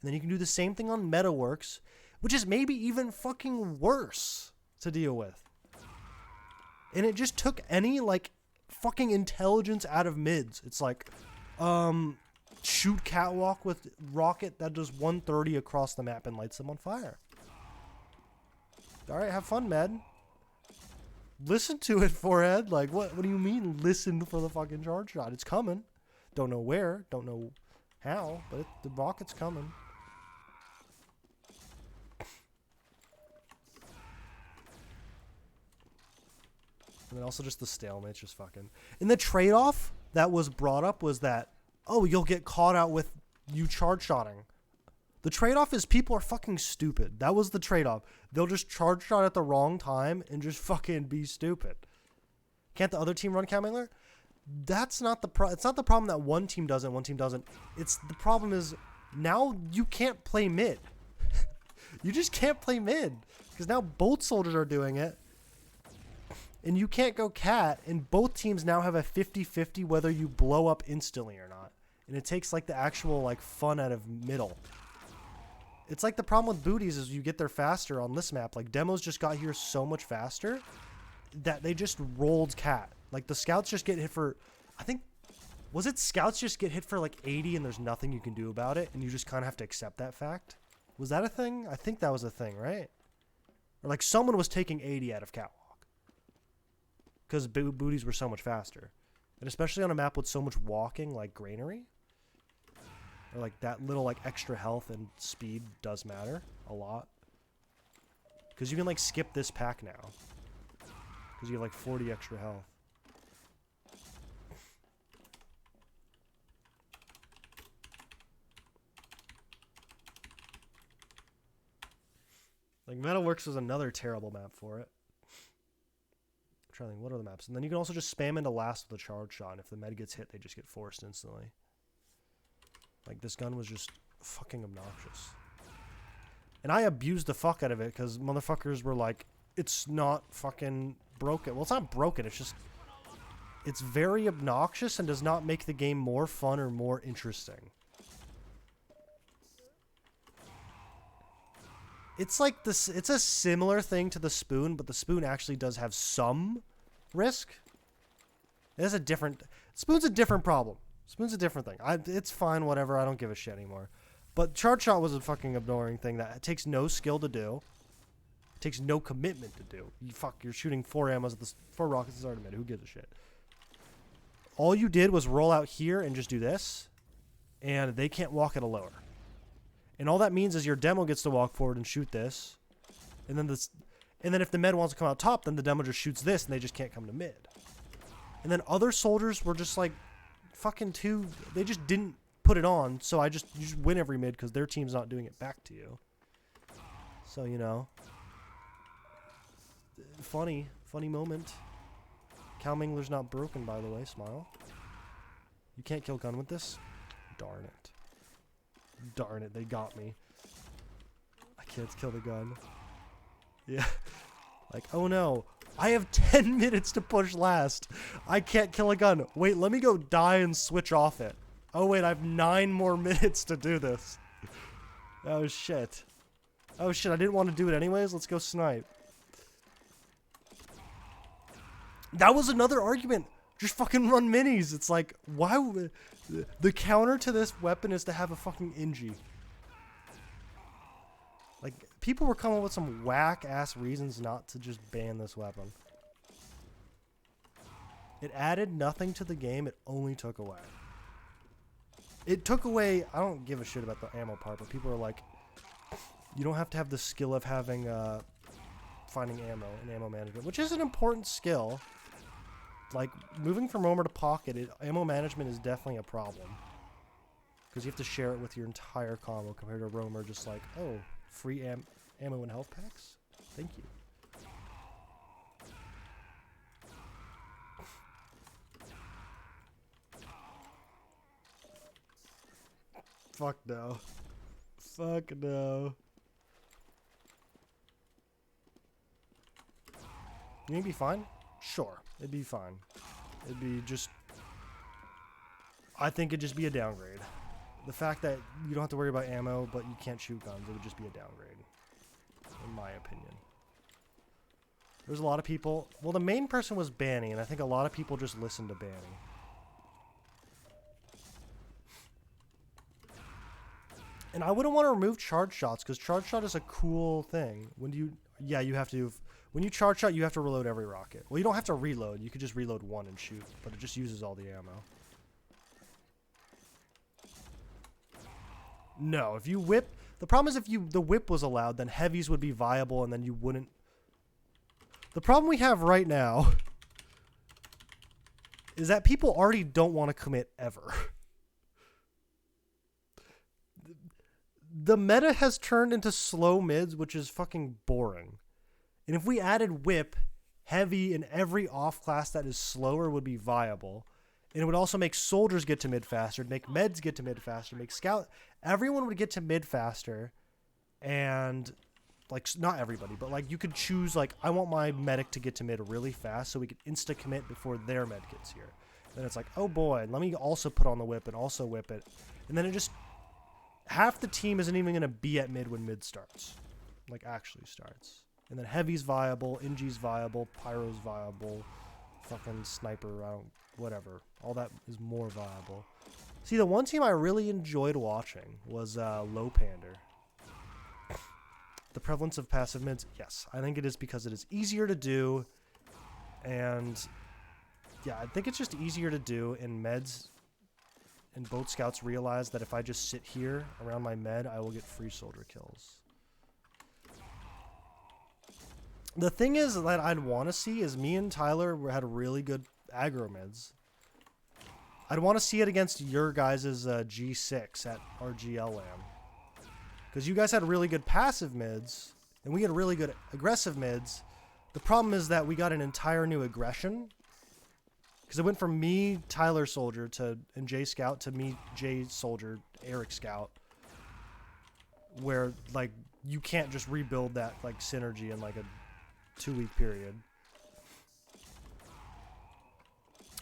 then you can do the same thing on Metaworks, which is maybe even fucking worse to deal with. And it just took any, like, fucking intelligence out of mids. It's like, shoot catwalk with rocket that does 130 across the map and lights them on fire. Alright, have fun, Med. Listen to it, Forehead. Like, what do you mean listen for the fucking charge shot? It's coming. Don't know where. Don't know how. But the rocket's coming. And then also just the stalemate's just fucking. And the trade-off that was brought up was that, oh, you'll get caught out with you charge shotting. The trade-off is people are fucking stupid. That was the trade-off. They'll just charge shot at the wrong time and just fucking be stupid. Can't the other team run Cam Angler? That's not the it's not the problem that one team does it, one team doesn't. It's the problem is now you can't play mid. You just can't play mid because now both soldiers are doing it. And you can't go cat, and both teams now have a 50-50 whether you blow up instantly or not. And it takes like the actual like fun out of middle. It's like the problem with booties is you get there faster on this map. Like demos just got here so much faster that they just rolled cat. Like the scouts just get hit for, I think, was it scouts just get hit for like 80 and there's nothing you can do about it and you just kind of have to accept that fact? Was that a thing? I think that was a thing, right? Or like someone was taking 80 out of catwalk because booties were so much faster. And especially on a map with so much walking like granary. Or like that little like extra health and speed does matter a lot. Because you can like skip this pack now. Because you have like 40 extra health. Like Metalworks was another terrible map for it. I'm trying to think, what are the maps? And then you can also just spam into last with a charge shot. And if the med gets hit, they just get forced instantly. Like this gun was just fucking obnoxious. And I abused the fuck out of it because motherfuckers were like, it's not fucking broken. Well, it's not broken. It's just, it's very obnoxious and does not make the game more fun or more interesting. It's like this, it's a similar thing to the spoon, but the spoon actually does have some risk. It has a different, spoon's a different problem. Spoon's a different thing. It's fine, whatever. I don't give a shit anymore. But charge shot was a fucking ignoring thing that it takes no skill to do. It takes no commitment to do. You're shooting 4 ammos at the 4 rockets at the start of mid. Who gives a shit? All you did was roll out here and just do this, and they can't walk at a lower. And all that means is your demo gets to walk forward and shoot this, and then if the med wants to come out top, then the demo just shoots this, and they just can't come to mid. And then other soldiers were just like, fucking they just didn't put it on, so you just win every mid because their team's not doing it back to you. So, you know. Funny moment. Cal Mangler's not broken, by the way. Smile. You can't kill gun with this? Darn it. Darn it, they got me. I can't kill the gun. Yeah. Like, oh no. I have 10 minutes to push last. I can't kill a gun. Wait, let me go die and switch off it. Oh wait, I have 9 more minutes to do this. Oh shit. Oh shit, I didn't want to do it anyways. Let's go snipe. That was another argument. Just fucking run minis. It's like, why would... The counter to this weapon is to have a fucking Ingi. Like, people were coming up with some whack-ass reasons not to just ban this weapon. It added nothing to the game. It only took away. It took away... I don't give a shit about the ammo part, but people are like, you don't have to have the skill of having... finding ammo and ammo management, which is an important skill. Like, moving from roamer to pocket, ammo management is definitely a problem. Because you have to share it with your entire combo compared to roamer just like, oh, free ammo and health packs? Thank you. Fuck no. Fuck no. You think it'd be fine? Sure. It'd be fine. It'd be just... I think it'd just be a downgrade. The fact that you don't have to worry about ammo, but you can't shoot guns, it would just be a downgrade. In my opinion. There's a lot of people... Well, the main person was banning, and I think a lot of people just listened to banning. And I wouldn't want to remove charge shots, because charge shot is a cool thing. When you... Yeah, you have to... When you charge shot, you have to reload every rocket. Well, you don't have to reload. You could just reload one and shoot, but it just uses all the ammo. No, if you whip... The problem is if the whip was allowed, then heavies would be viable, and then you wouldn't... The problem we have right now is that people already don't want to commit ever. The meta has turned into slow mids, which is fucking boring. And if we added whip, heavy, and every off class that is slower would be viable. And it would also make soldiers get to mid faster, make meds get to mid faster, make scout. Everyone would get to mid faster. And, like, not everybody, but, like, you could choose, like, I want my medic to get to mid really fast so we could insta-commit before their med gets here. Then it's like, oh boy, let me also put on the whip and also whip it. And then it just, half the team isn't even going to be at mid when mid starts. Like, actually starts. And then heavy's viable, NG's viable, pyro's viable, fucking sniper, whatever. All that is more viable. See, the one team I really enjoyed watching was Low Pander. The prevalence of passive mids, yes. I think it is because it is easier to do. And, yeah, I think it's just easier to do in meds. And both scouts realize that if I just sit here around my med, I will get free soldier kills. The thing is that I'd want to see is me and Tyler had really good aggro mids. I'd want to see it against your guys' G6 at RGL LAN. Because you guys had really good passive mids, and we had really good aggressive mids. The problem is that we got an entire new aggression. Because it went from me, Tyler Soldier, and Jay Scout, to me, Jay Soldier, Eric Scout. Where, like, you can't just rebuild that, like, synergy in, like, a 2-week period.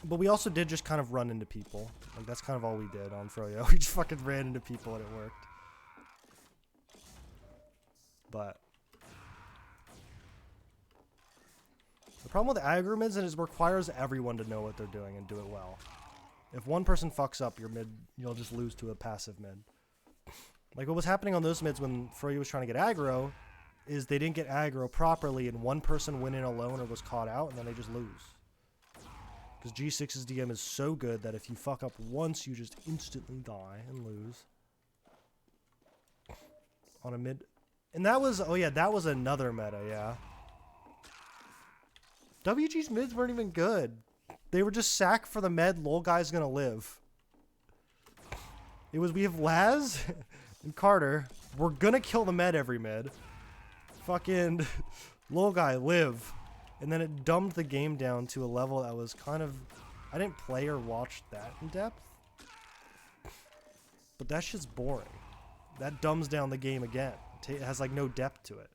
But we also did just kind of run into people. Like, that's kind of all we did on Froyo. We just fucking ran into people and it worked. But the problem with aggro mids is it requires everyone to know what they're doing and do it well. If one person fucks up, your mid, you'll just lose to a passive mid. Like what was happening on those mids when Froyo was trying to get aggro is they didn't get aggro properly and one person went in alone or was caught out and then they just lose. Because G6's DM is so good that if you fuck up once, you just instantly die and lose. On a mid. And that was, oh yeah, that was another meta, yeah. WG's mids weren't even good. They were just sack for the med, lol guy's gonna live. It was, we have Laz and Carter. We're gonna kill the med every mid. Fucking lol guy, live. And then it dumbed the game down to a level that was kind of, I didn't play or watch that in depth. But that shit's boring. That dumbs down the game again. It has like no depth to it.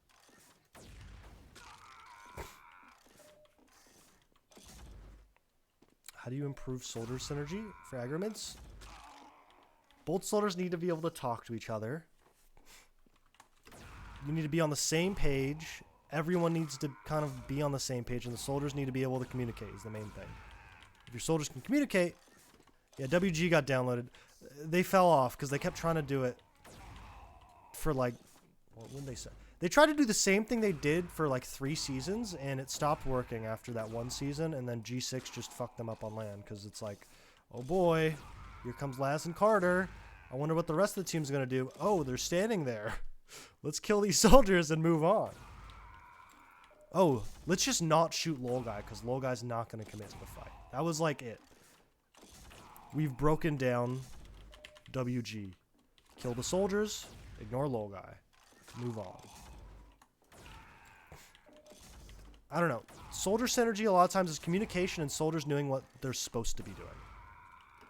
How do you improve soldier synergy for aggro mids? Both soldiers need to be able to talk to each other. You need to be on the same page. Everyone needs to kind of be on the same page, and the soldiers need to be able to communicate is the main thing. If your soldiers can communicate... Yeah, WG got downloaded. They fell off because they kept trying to do it for like... What did they say? They tried to do the same thing they did for like 3 seasons, and it stopped working after that 1 season, and then G6 just fucked them up on LAN, because it's like, oh boy, here comes Laz and Carter. I wonder what the rest of the team's going to do. Oh, they're standing there. Let's kill these soldiers and move on. Oh, let's just not shoot lol guy, because lol guy's not going to commit to the fight. That was like it. We've broken down WG. Kill the soldiers, ignore lol guy. Move on. I don't know. Soldier synergy a lot of times is communication and soldiers knowing what they're supposed to be doing.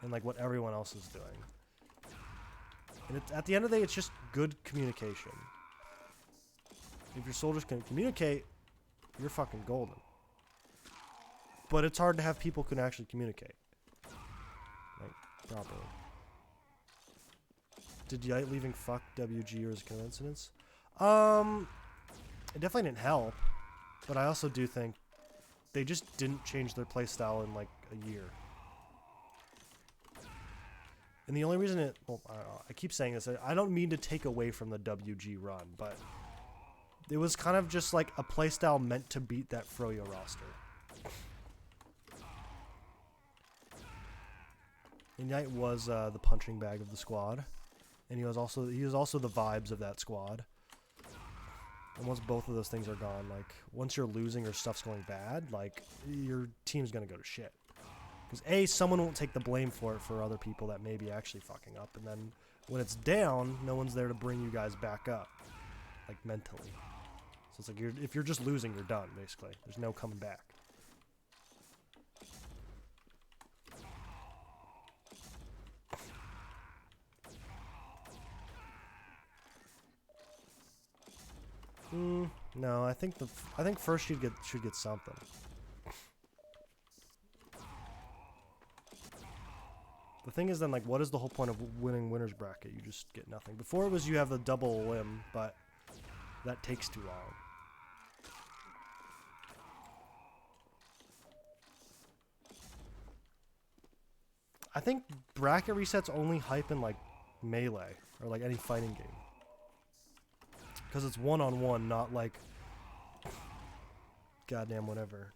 And like what everyone else is doing. And at the end of the day, it's just good communication. If your soldiers can communicate, you're fucking golden. But it's hard to have people who can actually communicate. Like, properly. Did Yite leaving fuck WG or is a coincidence? It definitely didn't help, but I also do think they just didn't change their playstyle in like a year. And the only reason it, well, I keep saying this, I don't mean to take away from the WG run, but it was kind of just like a playstyle meant to beat that Froyo roster. And Yite was the punching bag of the squad. And he was also the vibes of that squad. And once both of those things are gone, like once you're losing or stuff's going bad, like your team's gonna go to shit. Because A, someone won't take the blame for it for other people that may be actually fucking up. And then when it's down, no one's there to bring you guys back up. Like, mentally. So it's like, if you're just losing, you're done, basically. There's no coming back. No, I think first should get something. The thing is then, like, what is the whole point of winning winner's bracket? You just get nothing. Before it was you have the double limb, but that takes too long. I think bracket resets only hype in, like, Melee, or, like, any fighting game. Because it's one-on-one, not, like, goddamn whatever.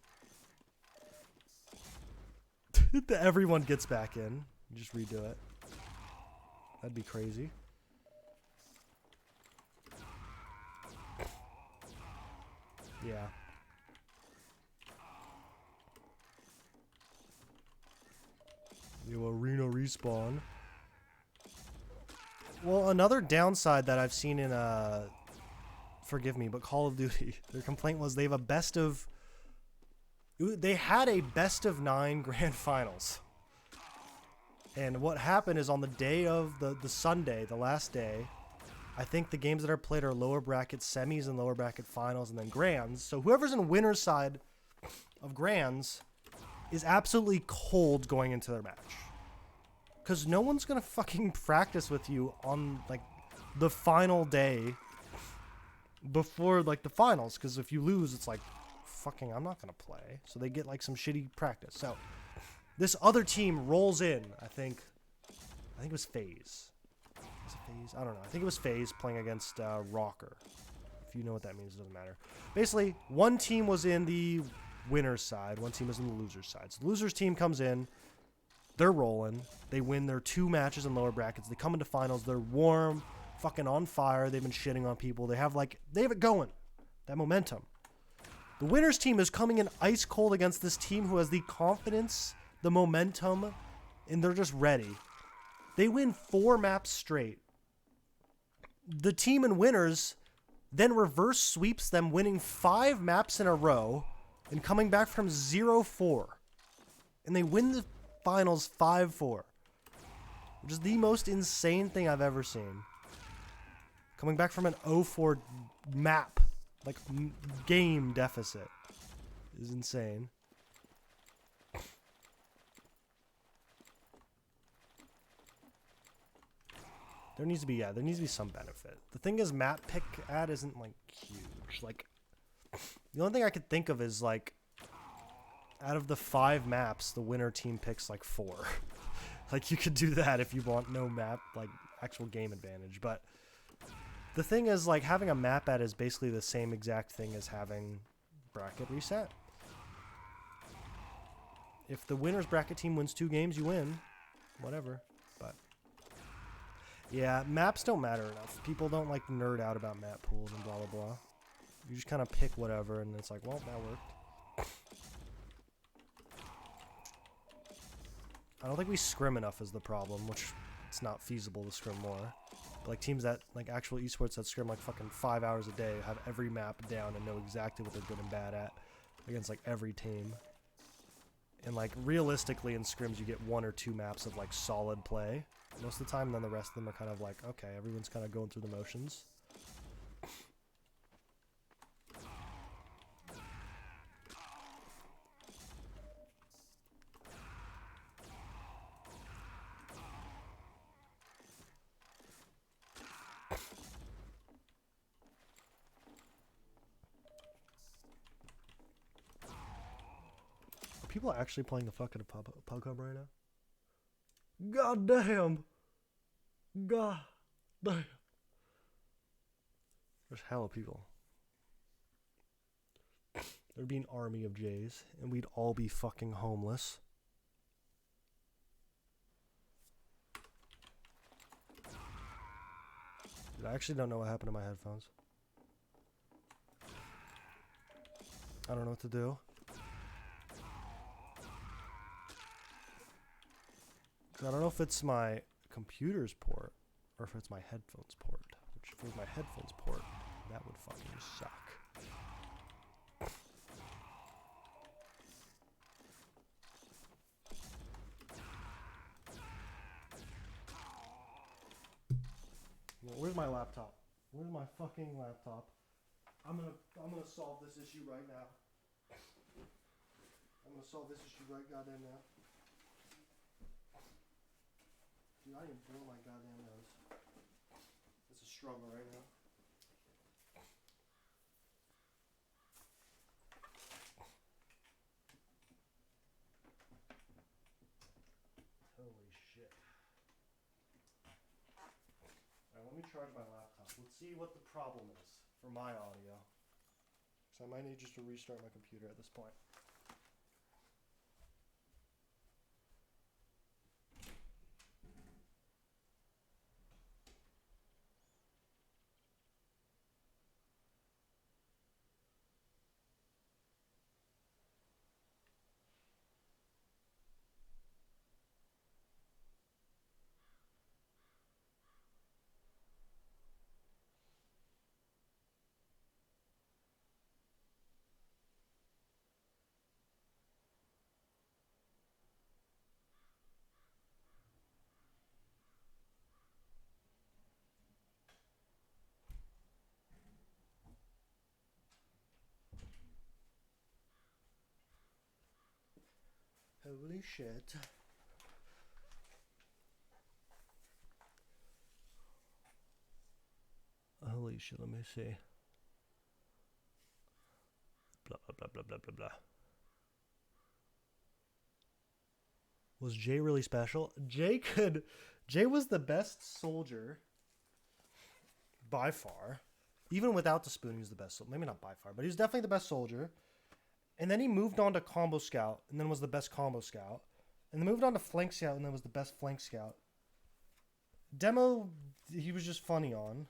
Everyone gets back in. You just redo it. That'd be crazy. Yeah. You arena respawn. Well, another downside that I've seen in forgive me, but Call of Duty, their complaint was they have a best of. They had a best of 9 grand finals. And what happened is on the day of the Sunday, the last day, I think the games that are played are lower bracket semis and lower bracket finals and then grands. So whoever's in winner's side of grands is absolutely cold going into their match. Because no one's going to fucking practice with you on, like, the final day before, like, the finals. Because if you lose, it's like, fucking, I'm not going to play. So they get, like, some shitty practice. So this other team rolls in, I think it was FaZe. Was it FaZe? I don't know. I think it was FaZe playing against Rocker. If you know what that means, it doesn't matter. Basically, one team was in the winner's side, one team was in the loser's side. So the loser's team comes in, they're rolling, they win their 2 matches in lower brackets, they come into finals, they're warm, fucking on fire, they've been shitting on people, they have it going, that momentum. The winner's team is coming in ice cold against this team who has the confidence, the momentum, and they're just ready. They win 4 maps straight. The team in winners then reverse sweeps them, winning 5 maps in a row and coming back from 0-4. And they win the finals 5-4. Which is the most insane thing I've ever seen. Coming back from an 0-4 map, like game deficit, is insane. There needs to be some benefit. The thing is, map pick ad isn't, like, huge. Like, the only thing I could think of is, like, out of the 5 maps, the winner team picks, like, 4. Like, you could do that if you want no map, like, actual game advantage. But the thing is, like, having a map ad is basically the same exact thing as having bracket reset. If the winner's bracket team wins 2 games, you win. Whatever. But yeah, maps don't matter enough. People don't, like, nerd out about map pools and blah, blah, blah. You just kind of pick whatever, and it's like, well, that worked. I don't think we scrim enough is the problem, which it's not feasible to scrim more. But, like, teams that, like, actual esports that scrim, like, fucking 5 hours a day have every map down and know exactly what they're good and bad at against, like, every team. And, like, realistically in scrims you get 1 or 2 maps of, like, solid play most of the time, and then the rest of them are kind of like, okay, everyone's kind of going through the motions. Are people actually playing the fucking PubCom right now? God damn. God damn. There's hella people. There'd be an army of Jays, and we'd all be fucking homeless. Dude, I actually don't know what happened to my headphones. I don't know what to do. 'Cause I don't know if it's my computer's port or if it's my headphones port. Which, if it was my headphones port, that would fucking suck. Where's my laptop? Where's my fucking laptop? I'm gonna solve this issue right now. I'm gonna solve this issue right goddamn now. Dude, I didn't blow my goddamn nose. It's a struggle right now. Holy shit. Alright, let me charge my laptop. Let's see what the problem is for my audio. So I might need just to restart my computer at this point. Holy shit. Holy shit, let me see. Blah, blah, blah, blah, blah, blah, blah. Was Jay really special? Jay was the best soldier by far. Even without the spoon, he was the best. Maybe not by far, but he was definitely the best soldier. And then he moved on to combo scout, and then was the best combo scout. And then moved on to flank scout, and then was the best flank scout. Demo, he was just funny on.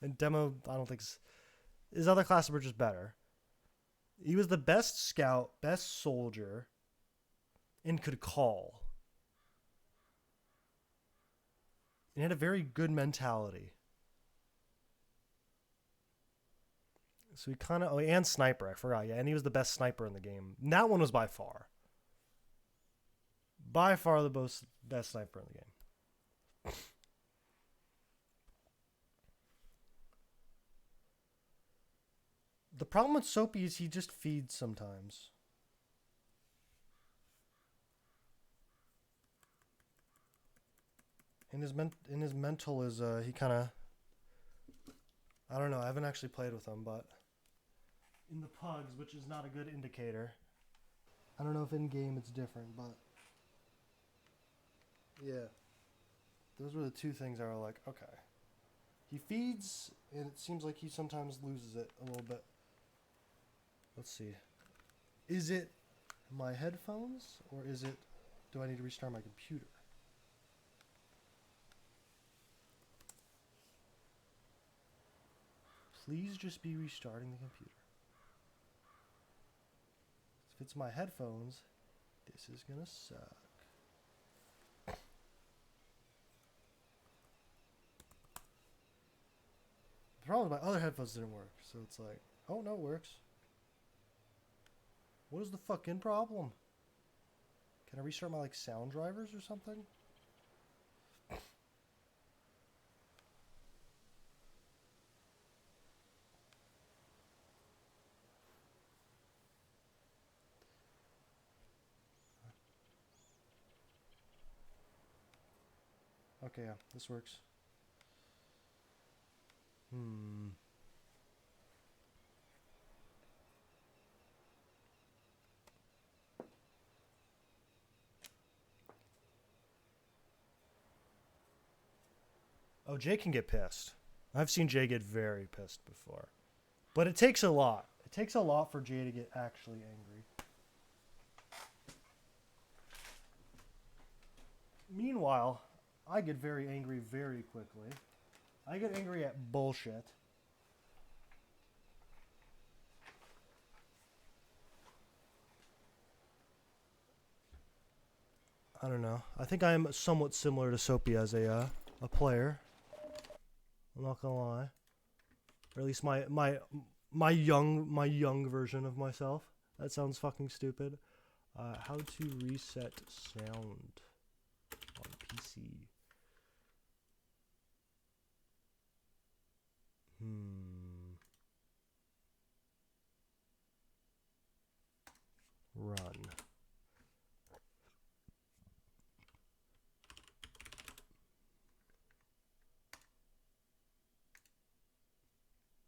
And Demo, I don't think... His other classes were just better. He was the best scout, best soldier, and could call. And had a very good mentality. So he kind of... Oh, and sniper, I forgot. Yeah, and he was the best sniper in the game. And that one was by far. By far the best sniper in the game. The problem with Soapy is he just feeds sometimes. And his mental is he kind of... I don't know. I haven't actually played with him, but in the pugs, which is not a good indicator. I don't know if in game it's different, but yeah, those were the two things I were like, okay. He feeds, and it seems like he sometimes loses it a little bit. Let's see. Is it my headphones, or is it? Do I need to restart my computer? Please just be restarting the computer. If it's my headphones, this is gonna suck. The problem is my other headphones didn't work, so it's like, oh no, it works. What is the fucking problem? Can I restart my sound drivers or something? Okay, yeah, this works. Oh, Jay can get pissed. I've seen Jay get very pissed before. But it takes a lot. It takes a lot for Jay to get actually angry. Meanwhile, I get very angry very quickly. I get angry at bullshit. I don't know. I think I am somewhat similar to Soapy as a player. I'm not gonna lie. Or at least my young version of myself. That sounds fucking stupid. How to reset sound on PC. Run.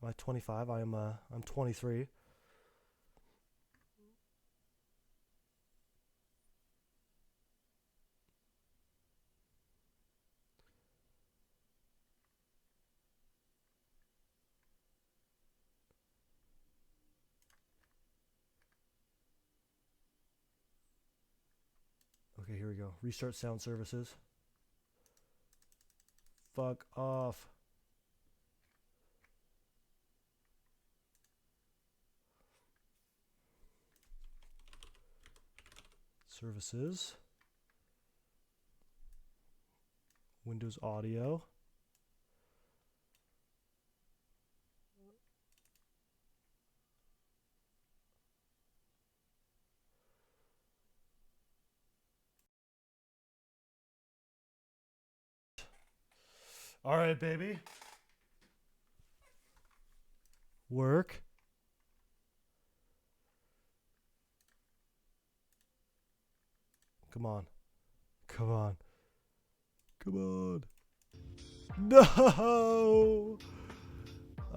Am I 25? I'm 23. Okay, here we go. Restart sound services. Fuck off. Services. Windows Audio. All right, baby. Work. Come on. Come on. Come on. No!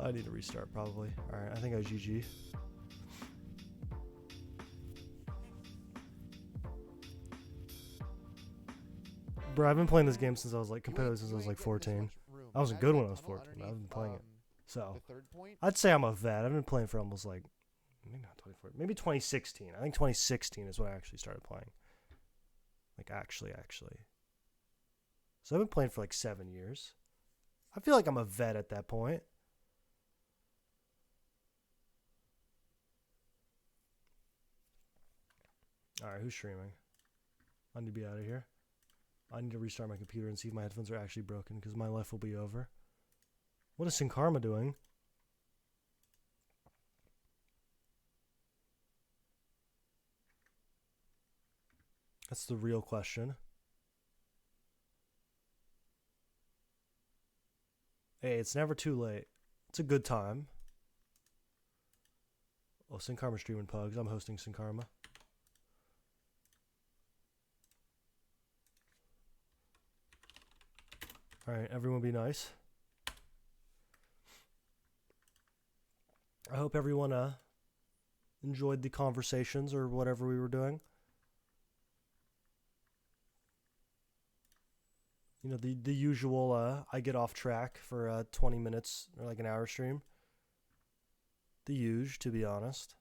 I need to restart probably. Alright, I think I was GG. Bro, I've been playing this game since I was like competitive since I was like 14. I wasn't good when I was 14. I've been playing it. So, I'd say I'm a vet. I've been playing for almost like, maybe not 24, maybe 2016. I think 2016 is when I actually started playing. Like actually. So I've been playing for like 7 years. I feel like I'm a vet at that point. Alright, who's streaming? I need to be out of here. I need to restart my computer and see if my headphones are actually broken because my life will be over. What is Sinkarma doing? That's the real question. Hey, it's never too late. It's a good time. Oh, Sinkarma streaming pugs. I'm hosting Sinkarma. Alright, everyone be nice. I hope everyone enjoyed the conversations or whatever we were doing. You know, the usual I get off track for 20 minutes or like an hour stream. The huge, to be honest.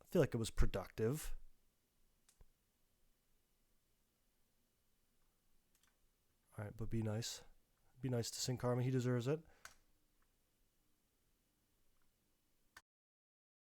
I feel like it was productive. Alright, but be nice. Be nice to Sinkarma. He deserves it.